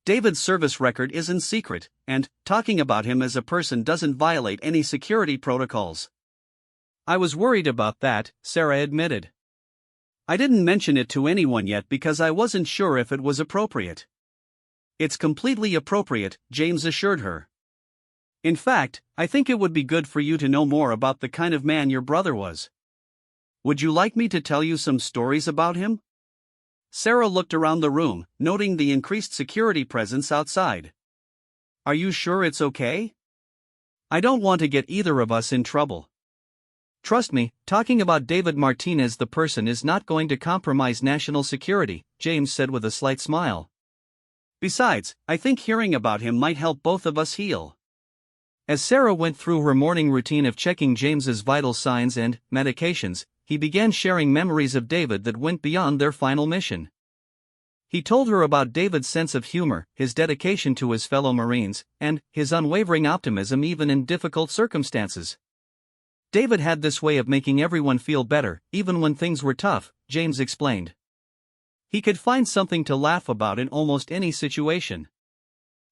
David's service record isn't secret, and talking about him as a person doesn't violate any security protocols. I was worried about that, Sarah admitted. I didn't mention it to anyone yet because I wasn't sure if it was appropriate. It's completely appropriate, James assured her. In fact, I think it would be good for you to know more about the kind of man your brother was. Would you like me to tell you some stories about him? Sarah looked around the room, noting the increased security presence outside. Are you sure it's okay? I don't want to get either of us in trouble. Trust me, talking about David Martinez the person is not going to compromise national security, James said with a slight smile. Besides, I think hearing about him might help both of us heal. As Sarah went through her morning routine of checking James's vital signs and medications, he began sharing memories of David that went beyond their final mission. He told her about David's sense of humor, his dedication to his fellow Marines, and his unwavering optimism even in difficult circumstances. David had this way of making everyone feel better, even when things were tough, James explained. He could find something to laugh about in almost any situation.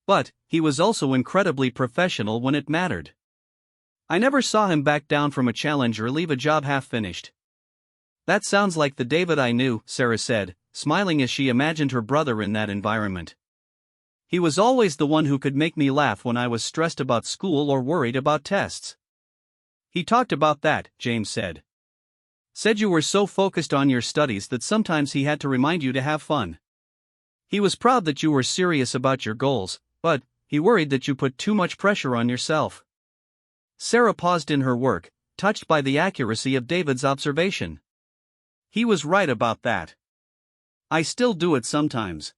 But he was also incredibly professional when it mattered. I never saw him back down from a challenge or leave a job half-finished. That sounds like the David I knew, Sarah said, smiling as she imagined her brother in that environment. He was always the one who could make me laugh when I was stressed about school or worried about tests. He talked about that, James said. Said you were so focused on your studies that sometimes he had to remind you to have fun. He was proud that you were serious about your goals, but he worried that you put too much pressure on yourself. Sarah paused in her work, touched by the accuracy of David's observation. He was right about that. I still do it sometimes.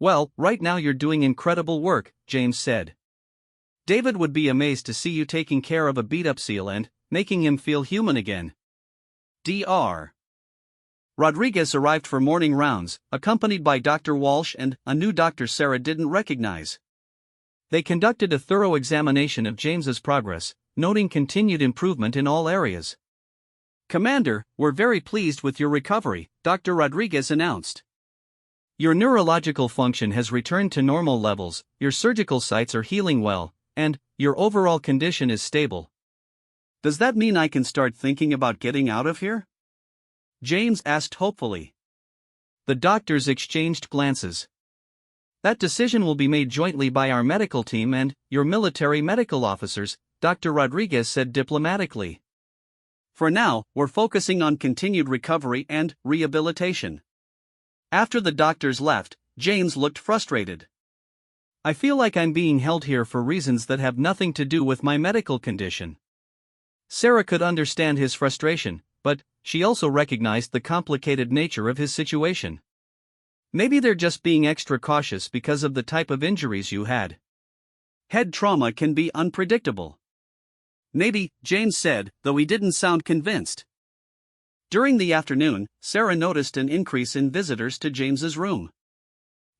Well, right now you're doing incredible work, James said. David would be amazed to see you taking care of a beat-up SEAL and making him feel human again. Dr. Rodriguez arrived for morning rounds, accompanied by Dr. Walsh and a new doctor Sarah didn't recognize. They conducted a thorough examination of James's progress, noting continued improvement in all areas. Commander, we're very pleased with your recovery, Dr. Rodriguez announced. Your neurological function has returned to normal levels, your surgical sites are healing well, and your overall condition is stable. Does that mean I can start thinking about getting out of here? James asked hopefully. The doctors exchanged glances. That decision will be made jointly by our medical team and your military medical officers, Dr. Rodriguez said diplomatically. For now, we're focusing on continued recovery and rehabilitation. After the doctors left, James looked frustrated. I feel like I'm being held here for reasons that have nothing to do with my medical condition. Sarah could understand his frustration, but she also recognized the complicated nature of his situation. Maybe they're just being extra cautious because of the type of injuries you had. Head trauma can be unpredictable. Maybe, James said, though he didn't sound convinced. During the afternoon, Sarah noticed an increase in visitors to James's room.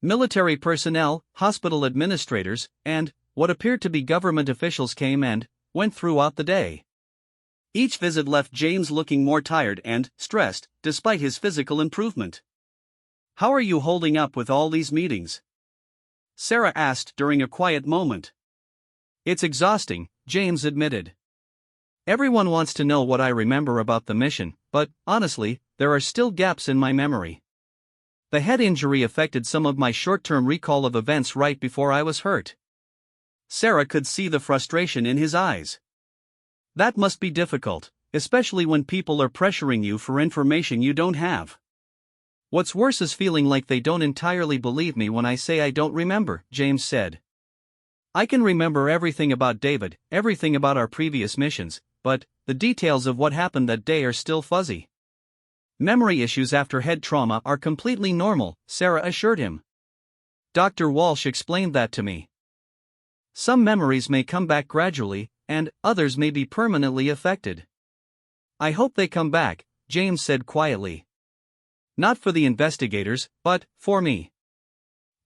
Military personnel, hospital administrators, and what appeared to be government officials came and went throughout the day. Each visit left James looking more tired and stressed, despite his physical improvement. How are you holding up with all these meetings? Sarah asked during a quiet moment. It's exhausting, James admitted. Everyone wants to know what I remember about the mission, but, honestly, there are still gaps in my memory. The head injury affected some of my short-term recall of events right before I was hurt. Sarah could see the frustration in his eyes. That must be difficult, especially when people are pressuring you for information you don't have. What's worse is feeling like they don't entirely believe me when I say I don't remember, James said. I can remember everything about David, everything about our previous missions, but the details of what happened that day are still fuzzy. Memory issues after head trauma are completely normal, Sarah assured him. Dr. Walsh explained that to me. Some memories may come back gradually, and others may be permanently affected. I hope they come back, James said quietly. Not for the investigators, but for me.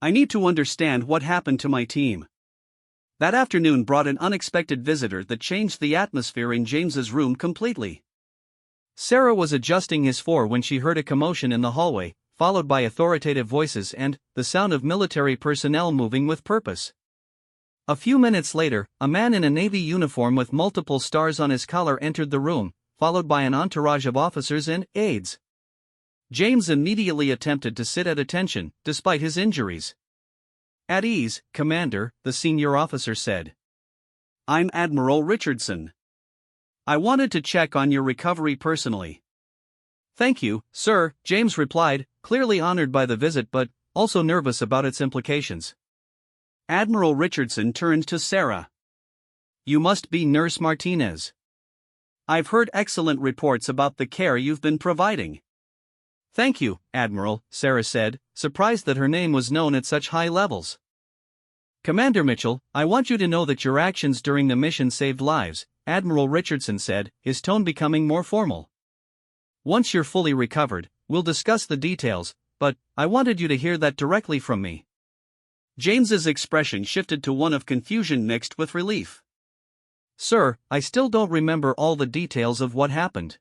I need to understand what happened to my team. That afternoon brought an unexpected visitor that changed the atmosphere in James's room completely. Sarah was adjusting his floor when she heard a commotion in the hallway, followed by authoritative voices and the sound of military personnel moving with purpose. A few minutes later, a man in a Navy uniform with multiple stars on his collar entered the room, followed by an entourage of officers and aides. James immediately attempted to sit at attention, despite his injuries. At ease, Commander, the senior officer said. I'm Admiral Richardson. I wanted to check on your recovery personally. Thank you, sir, James replied, clearly honored by the visit but also nervous about its implications. Admiral Richardson turned to Sarah. You must be Nurse Martinez. I've heard excellent reports about the care you've been providing. Thank you, Admiral, Sarah said, surprised that her name was known at such high levels. Commander Mitchell, I want you to know that your actions during the mission saved lives, Admiral Richardson said, his tone becoming more formal. Once you're fully recovered, we'll discuss the details, but I wanted you to hear that directly from me. James's expression shifted to one of confusion mixed with relief. Sir, I still don't remember all the details of what happened.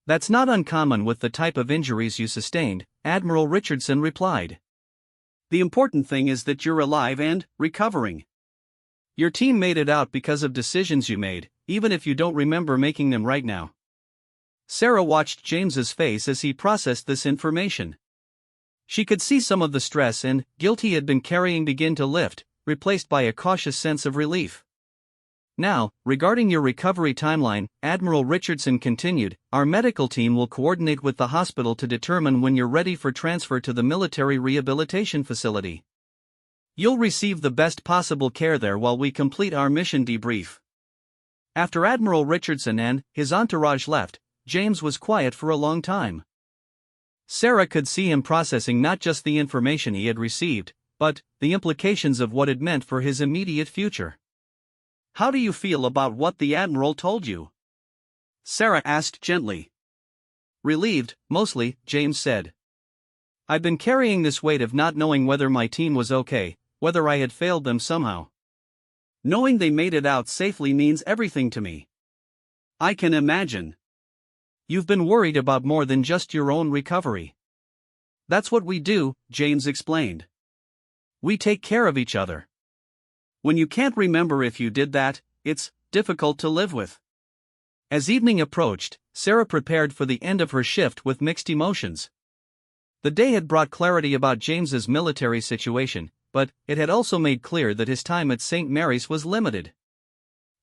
That's not uncommon with the type of injuries you sustained, Admiral Richardson replied. The important thing is that you're alive and recovering. Your team made it out because of decisions you made, even if you don't remember making them right now. Sarah watched James's face as he processed this information. She could see some of the stress and guilt he had been carrying begin to lift, replaced by a cautious sense of relief. Now, regarding your recovery timeline, Admiral Richardson continued, our medical team will coordinate with the hospital to determine when you're ready for transfer to the military rehabilitation facility. You'll receive the best possible care there while we complete our mission debrief. After Admiral Richardson and his entourage left, James was quiet for a long time. Sarah could see him processing not just the information he had received, but the implications of what it meant for his immediate future. How do you feel about what the Admiral told you? Sarah asked gently. Relieved, mostly, James said. I've been carrying this weight of not knowing whether my team was okay, whether I had failed them somehow. Knowing they made it out safely means everything to me. I can imagine. You've been worried about more than just your own recovery. That's what we do, James explained. We take care of each other. When you can't remember if you did that, it's difficult to live with. As evening approached, Sarah prepared for the end of her shift with mixed emotions. The day had brought clarity about James's military situation, but it had also made clear that his time at St. Mary's was limited.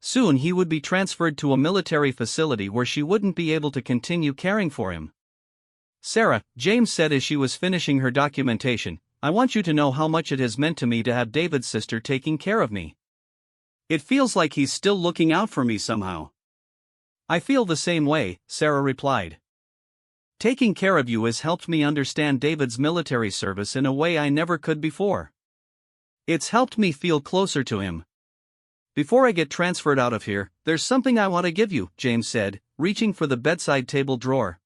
Soon he would be transferred to a military facility where she wouldn't be able to continue caring for him. Sarah, James said as she was finishing her documentation, I want you to know how much it has meant to me to have David's sister taking care of me. It feels like he's still looking out for me somehow. I feel the same way, Sarah replied. Taking care of you has helped me understand David's military service in a way I never could before. It's helped me feel closer to him. Before I get transferred out of here, there's something I want to give you, James said, reaching for the bedside table drawer.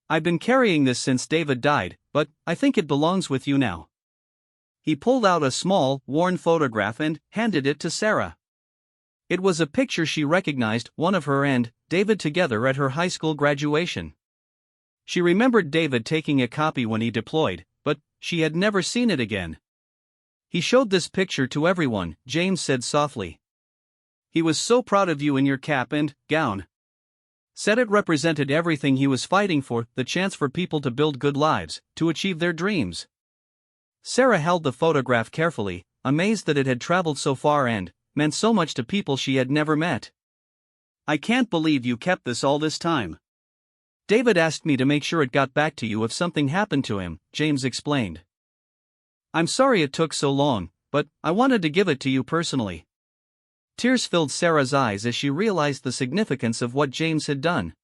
I've been carrying this since David died, but I think it belongs with you now. He pulled out a small, worn photograph and handed it to Sarah. It was a picture she recognized, one of her and David together at her high school graduation. She remembered David taking a copy when he deployed, but she had never seen it again. He showed this picture to everyone, James said softly. He was so proud of you in your cap and gown. Said it represented everything he was fighting for, the chance for people to build good lives, to achieve their dreams. Sarah held the photograph carefully, amazed that it had traveled so far and meant so much to people she had never met. I can't believe you kept this all this time. David asked me to make sure it got back to you if something happened to him, James explained. I'm sorry it took so long, but I wanted to give it to you personally. Tears filled Sarah's eyes as she realized the significance of what James had done.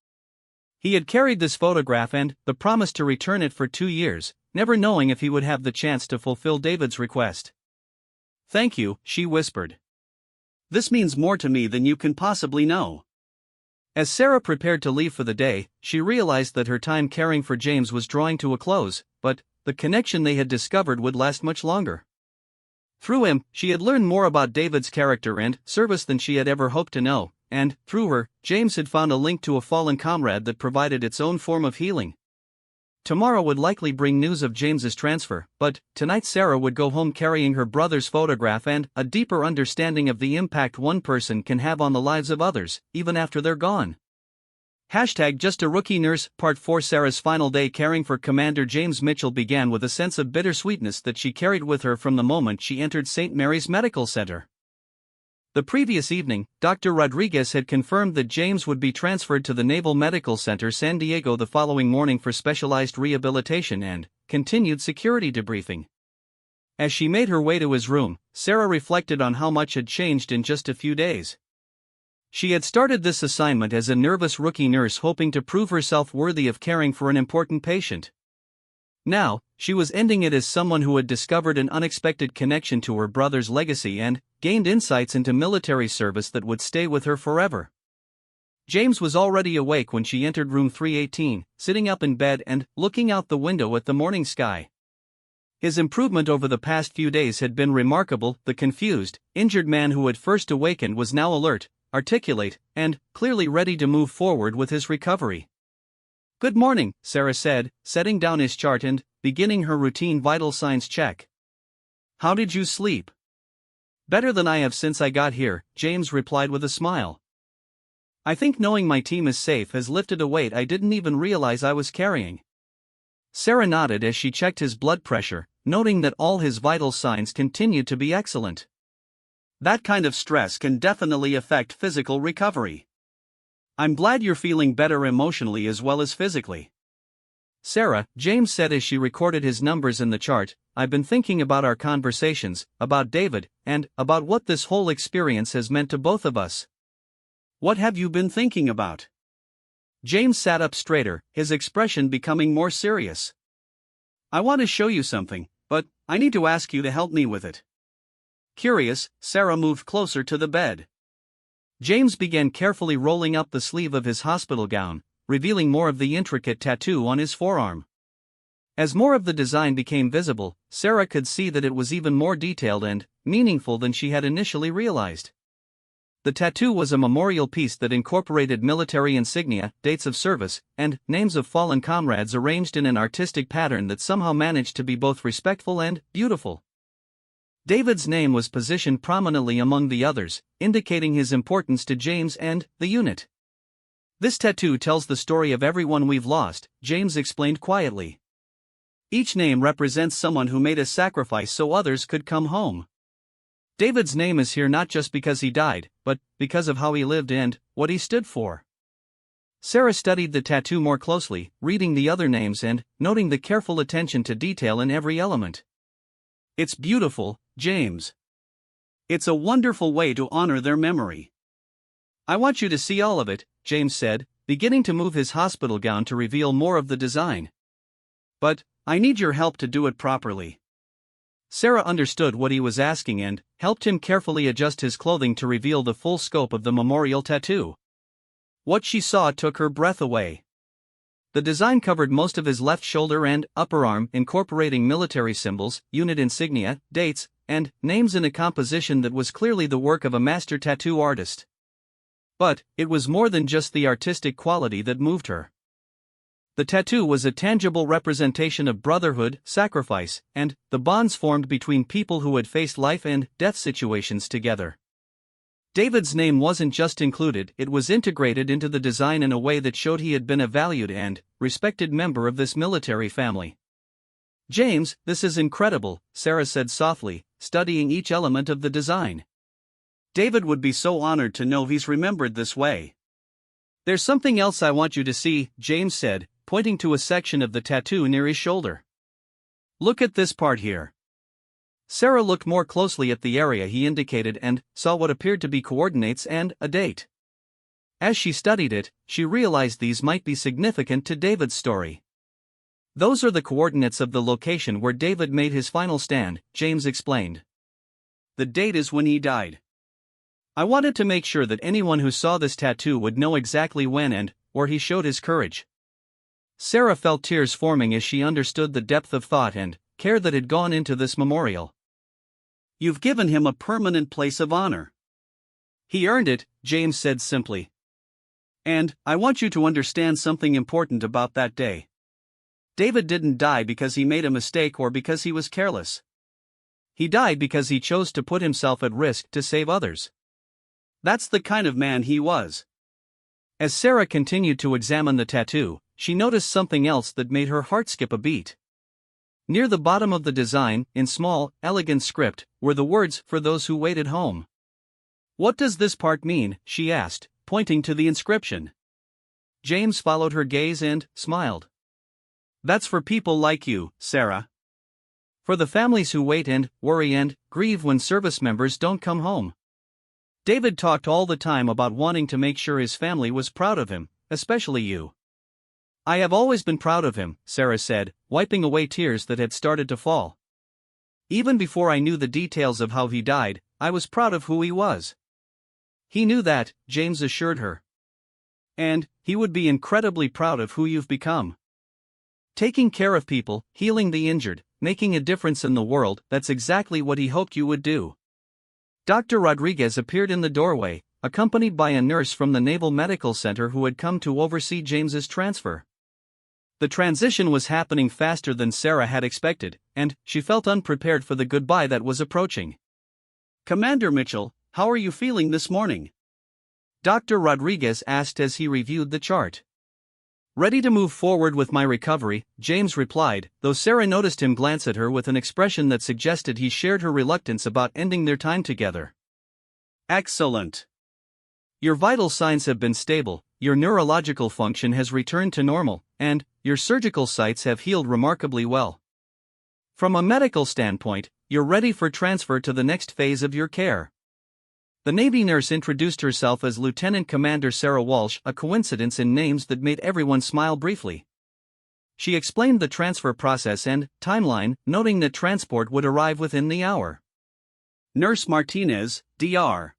He had carried this photograph and the promise to return it for 2 years, never knowing if he would have the chance to fulfill David's request. Thank you, she whispered. This means more to me than you can possibly know. As Sarah prepared to leave for the day, she realized that her time caring for James was drawing to a close, but the connection they had discovered would last much longer. Through him, she had learned more about David's character and service than she had ever hoped to know, and, through her, James had found a link to a fallen comrade that provided its own form of healing. Tomorrow would likely bring news of James's transfer, but tonight Sarah would go home carrying her brother's photograph and a deeper understanding of the impact one person can have on the lives of others, even after they're gone. Hashtag Just a Rookie Nurse, Part 4. Sarah's final day caring for Commander James Mitchell began with a sense of bittersweetness that she carried with her from the moment she entered St. Mary's Medical Center. The previous evening, Dr. Rodriguez had confirmed that James would be transferred to the Naval Medical Center San Diego the following morning for specialized rehabilitation and continued security debriefing. As she made her way to his room, Sarah reflected on how much had changed in just a few days. She had started this assignment as a nervous rookie nurse hoping to prove herself worthy of caring for an important patient. Now, she was ending it as someone who had discovered an unexpected connection to her brother's legacy and gained insights into military service that would stay with her forever. James was already awake when she entered room 318, sitting up in bed and looking out the window at the morning sky. His improvement over the past few days had been remarkable. The confused, injured man who had first awakened was now alert, articulate, and clearly ready to move forward with his recovery. "Good morning," Sarah said, setting down his chart and beginning her routine vital signs check. "How did you sleep?" "Better than I have since I got here," James replied with a smile. "I think knowing my team is safe has lifted a weight I didn't even realize I was carrying." Sarah nodded as she checked his blood pressure, noting that all his vital signs continued to be excellent. "That kind of stress can definitely affect physical recovery. I'm glad you're feeling better emotionally as well as physically." "Sarah," James said as she recorded his numbers in the chart, "I've been thinking about our conversations, about David, and about what this whole experience has meant to both of us." "What have you been thinking about?" James sat up straighter, his expression becoming more serious. "I want to show you something, but I need to ask you to help me with it." Curious, Sarah moved closer to the bed. James began carefully rolling up the sleeve of his hospital gown, revealing more of the intricate tattoo on his forearm. As more of the design became visible, Sarah could see that it was even more detailed and meaningful than she had initially realized. The tattoo was a memorial piece that incorporated military insignia, dates of service, and names of fallen comrades arranged in an artistic pattern that somehow managed to be both respectful and beautiful. David's name was positioned prominently among the others, indicating his importance to James and the unit. "This tattoo tells the story of everyone we've lost," James explained quietly. "Each name represents someone who made a sacrifice so others could come home. David's name is here not just because he died, but because of how he lived and what he stood for." Sarah studied the tattoo more closely, reading the other names and noting the careful attention to detail in every element. "It's beautiful, James. It's a wonderful way to honor their memory. I want you to see all of it," James said, beginning to move his hospital gown to reveal more of the design. "But I need your help to do it properly." Sarah understood what he was asking and helped him carefully adjust his clothing to reveal the full scope of the memorial tattoo. What she saw took her breath away. The design covered most of his left shoulder and upper arm, incorporating military symbols, unit insignia, dates, and names in a composition that was clearly the work of a master tattoo artist. But it was more than just the artistic quality that moved her. The tattoo was a tangible representation of brotherhood, sacrifice, and the bonds formed between people who had faced life and death situations together. David's name wasn't just included, it was integrated into the design in a way that showed he had been a valued and respected member of this military family. "James, this is incredible," Sarah said softly, studying each element of the design. "David would be so honored to know he's remembered this way." "There's something else I want you to see," James said, pointing to a section of the tattoo near his shoulder. "Look at this part here." Sarah looked more closely at the area he indicated and saw what appeared to be coordinates and a date. As she studied it, she realized these might be significant to David's story. "Those are the coordinates of the location where David made his final stand," James explained. "The date is when he died. I wanted to make sure that anyone who saw this tattoo would know exactly when and where he showed his courage." Sarah felt tears forming as she understood the depth of thought and care that had gone into this memorial. "You've given him a permanent place of honor." "He earned it," James said simply. "And I want you to understand something important about that day. David didn't die because he made a mistake or because he was careless. He died because he chose to put himself at risk to save others. That's the kind of man he was. As Sarah continued to examine the tattoo, she noticed something else that made her heart skip a beat. Near the bottom of the design, in small, elegant script, were the words, "For those who wait at home." "What does this part mean?" she asked, pointing to the inscription. James followed her gaze and smiled. "That's for people like you, Sarah. For the families who wait and worry and grieve when service members don't come home. David talked all the time about wanting to make sure his family was proud of him, especially you." "I have always been proud of him," Sarah said, wiping away tears that had started to fall. "Even before I knew the details of how he died, I was proud of who he was." He knew that, James assured her. "And he would be incredibly proud of who you've become. Taking care of people, healing the injured, making a difference in the world, that's exactly what he hoped you would do." Dr. Rodriguez appeared in the doorway, accompanied by a nurse from the Naval Medical Center who had come to oversee James's transfer. The transition was happening faster than Sarah had expected, and she felt unprepared for the goodbye that was approaching. "Commander Mitchell, how are you feeling this morning?" Dr. Rodriguez asked as he reviewed the chart. "Ready to move forward with my recovery," James replied, though Sarah noticed him glance at her with an expression that suggested he shared her reluctance about ending their time together. "Excellent. Your vital signs have been stable, your neurological function has returned to normal, and your surgical sites have healed remarkably well. From a medical standpoint, you're ready for transfer to the next phase of your care." The Navy nurse introduced herself as Lieutenant Commander Sarah Walsh, a coincidence in names that made everyone smile briefly. She explained the transfer process and timeline, noting that transport would arrive within the hour. "Nurse Martinez, Dr.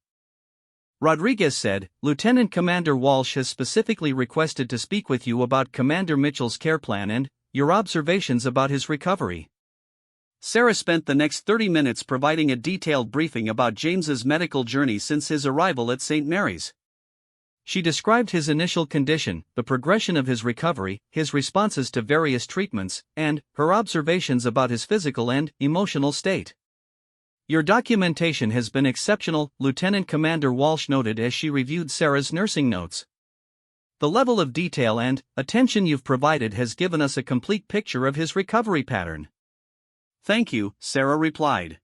Rodriguez said, Lieutenant Commander Walsh has specifically requested to speak with you about Commander Mitchell's care plan and your observations about his recovery." Sarah spent the next 30 minutes providing a detailed briefing about James's medical journey since his arrival at St. Mary's. She described his initial condition, the progression of his recovery, his responses to various treatments, and her observations about his physical and emotional state. "Your documentation has been exceptional," Lieutenant Commander Walsh noted as she reviewed Sarah's nursing notes. "The level of detail and attention you've provided has given us a complete picture of his recovery pattern." "Thank you," Sarah replied.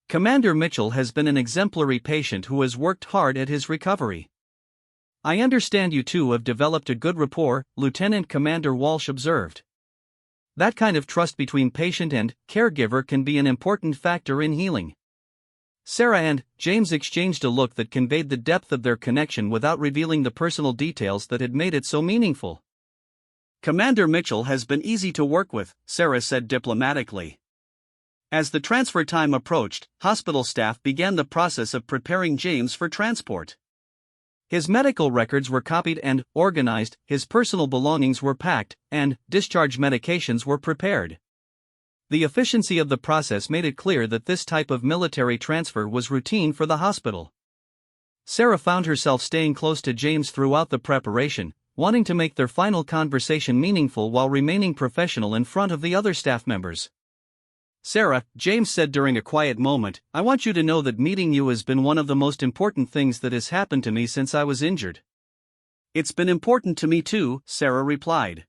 "Commander Mitchell has been an exemplary patient who has worked hard at his recovery. I understand you two have developed a good rapport," Lieutenant Commander Walsh observed. "That kind of trust between patient and caregiver can be an important factor in healing." Sarah and James exchanged a look that conveyed the depth of their connection without revealing the personal details that had made it so meaningful. "Commander Mitchell has been easy to work with," Sarah said diplomatically. As the transfer time approached, hospital staff began the process of preparing James for transport. His medical records were copied and organized, his personal belongings were packed, and discharge medications were prepared. The efficiency of the process made it clear that this type of military transfer was routine for the hospital. Sarah found herself staying close to James throughout the preparation, wanting to make their final conversation meaningful while remaining professional in front of the other staff members. "Sarah," James said during a quiet moment, "I want you to know that meeting you has been one of the most important things that has happened to me since I was injured." "It's been important to me too," Sarah replied.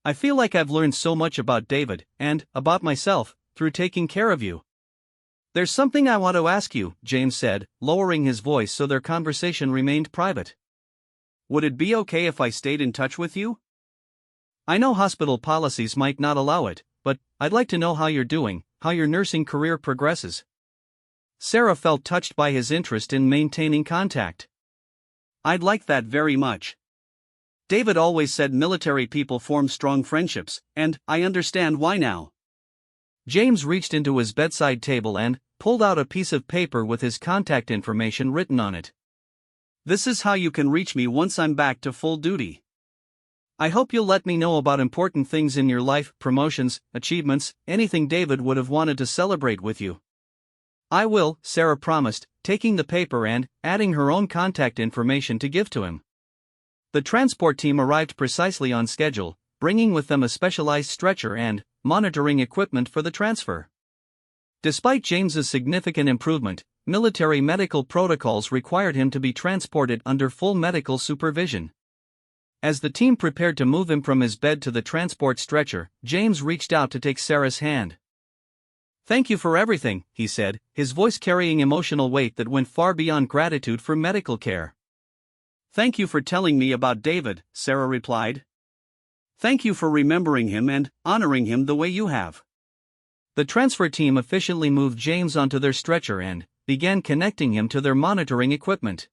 "I feel like I've learned so much about David, and about myself, through taking care of you." "There's something I want to ask you," James said, lowering his voice so their conversation remained private. "Would it be okay if I stayed in touch with you? I know hospital policies might not allow it, but I'd like to know how you're doing, how your nursing career progresses." Sarah felt touched by his interest in maintaining contact. "I'd like that very much. David always said military people form strong friendships, and I understand why now." James reached into his bedside table and pulled out a piece of paper with his contact information written on it. "This is how you can reach me once I'm back to full duty. I hope you'll let me know about important things in your life, promotions, achievements, anything David would have wanted to celebrate with you." "I will," Sarah promised, taking the paper and adding her own contact information to give to him. The transport team arrived precisely on schedule, bringing with them a specialized stretcher and monitoring equipment for the transfer. Despite James's significant improvement, military medical protocols required him to be transported under full medical supervision. As the team prepared to move him from his bed to the transport stretcher, James reached out to take Sarah's hand. "Thank you for everything," he said, his voice carrying emotional weight that went far beyond gratitude for medical care. "Thank you for telling me about David," Sarah replied. "Thank you for remembering him and honoring him the way you have." The transfer team efficiently moved James onto their stretcher and began connecting him to their monitoring equipment.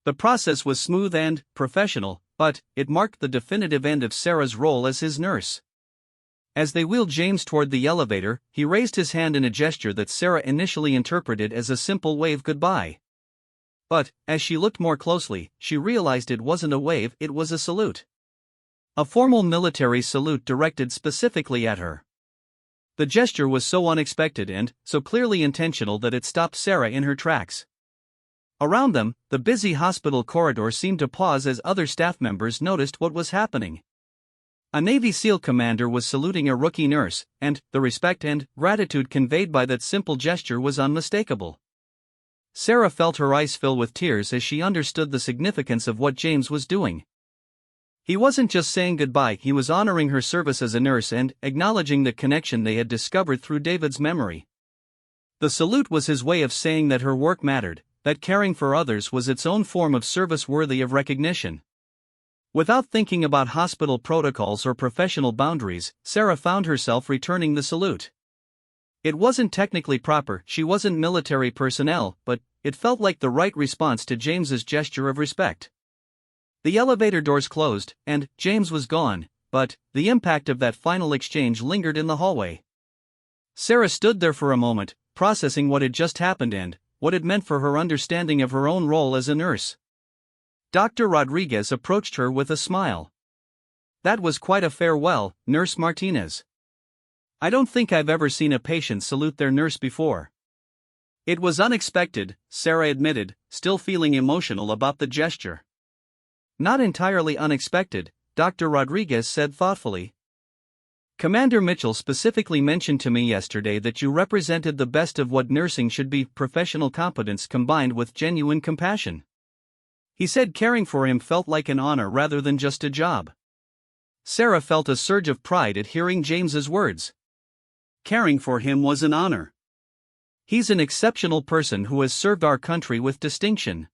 The process was smooth and professional, but it marked the definitive end of Sarah's role as his nurse. As they wheeled James toward the elevator, he raised his hand in a gesture that Sarah initially interpreted as a simple wave goodbye. But, as she looked more closely, she realized it wasn't a wave, it was a salute. A formal military salute directed specifically at her. The gesture was so unexpected and so clearly intentional that it stopped Sarah in her tracks. Around them, the busy hospital corridor seemed to pause as other staff members noticed what was happening. A Navy SEAL commander was saluting a rookie nurse, and the respect and gratitude conveyed by that simple gesture was unmistakable. Sarah felt her eyes fill with tears as she understood the significance of what James was doing. He wasn't just saying goodbye, he was honoring her service as a nurse and acknowledging the connection they had discovered through David's memory. The salute was his way of saying that her work mattered, that caring for others was its own form of service worthy of recognition. Without thinking about hospital protocols or professional boundaries, Sarah found herself returning the salute. It wasn't technically proper, she wasn't military personnel, but it felt like the right response to James's gesture of respect. The elevator doors closed, and James was gone, but the impact of that final exchange lingered in the hallway. Sarah stood there for a moment, processing what had just happened and what it meant for her understanding of her own role as a nurse. Dr. Rodriguez approached her with a smile. "That was quite a farewell, Nurse Martinez. I don't think I've ever seen a patient salute their nurse before." "It was unexpected," Sarah admitted, still feeling emotional about the gesture. "Not entirely unexpected," Dr. Rodriguez said thoughtfully. "Commander Mitchell specifically mentioned to me yesterday that you represented the best of what nursing should be, professional competence combined with genuine compassion. He said caring for him felt like an honor rather than just a job." Sarah felt a surge of pride at hearing James's words. Caring for him was an honor. He's an exceptional person who has served our country with distinction.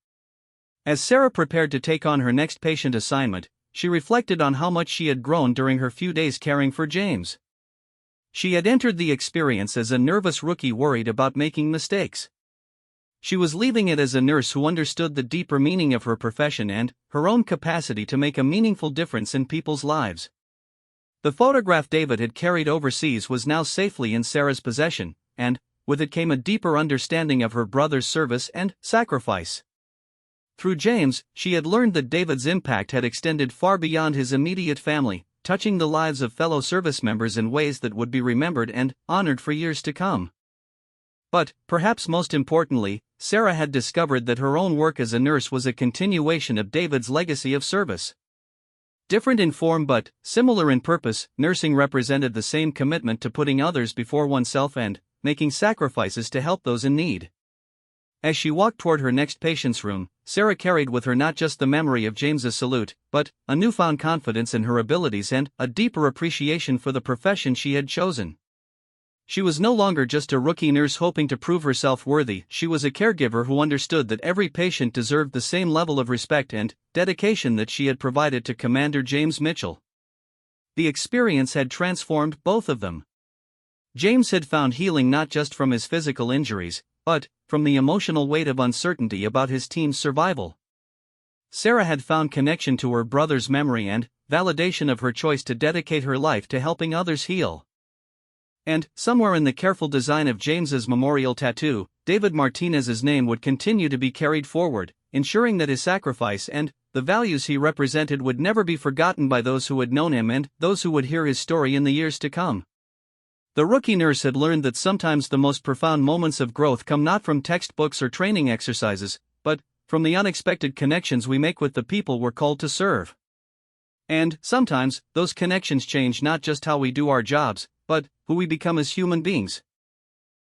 As Sarah prepared to take on her next patient assignment, she reflected on how much she had grown during her few days caring for James. She had entered the experience as a nervous rookie worried about making mistakes. She was leaving it as a nurse who understood the deeper meaning of her profession and her own capacity to make a meaningful difference in people's lives. The photograph David had carried overseas was now safely in Sarah's possession, and with it came a deeper understanding of her brother's service and sacrifice. Through James, she had learned that David's impact had extended far beyond his immediate family, touching the lives of fellow service members in ways that would be remembered and honored for years to come. But, perhaps most importantly, Sarah had discovered that her own work as a nurse was a continuation of David's legacy of service. Different in form but similar in purpose, nursing represented the same commitment to putting others before oneself and making sacrifices to help those in need. As she walked toward her next patient's room, Sarah carried with her not just the memory of James's salute, but a newfound confidence in her abilities and a deeper appreciation for the profession she had chosen. She was no longer just a rookie nurse hoping to prove herself worthy, she was a caregiver who understood that every patient deserved the same level of respect and dedication that she had provided to Commander James Mitchell. The experience had transformed both of them. James had found healing not just from his physical injuries, but from the emotional weight of uncertainty about his team's survival. Sarah had found connection to her brother's memory and validation of her choice to dedicate her life to helping others heal. And, somewhere in the careful design of James's memorial tattoo, David Martinez's name would continue to be carried forward, ensuring that his sacrifice and the values he represented would never be forgotten by those who had known him and those who would hear his story in the years to come. The rookie nurse had learned that sometimes the most profound moments of growth come not from textbooks or training exercises, but from the unexpected connections we make with the people we're called to serve. And, sometimes, those connections change not just how we do our jobs, but who we become as human beings.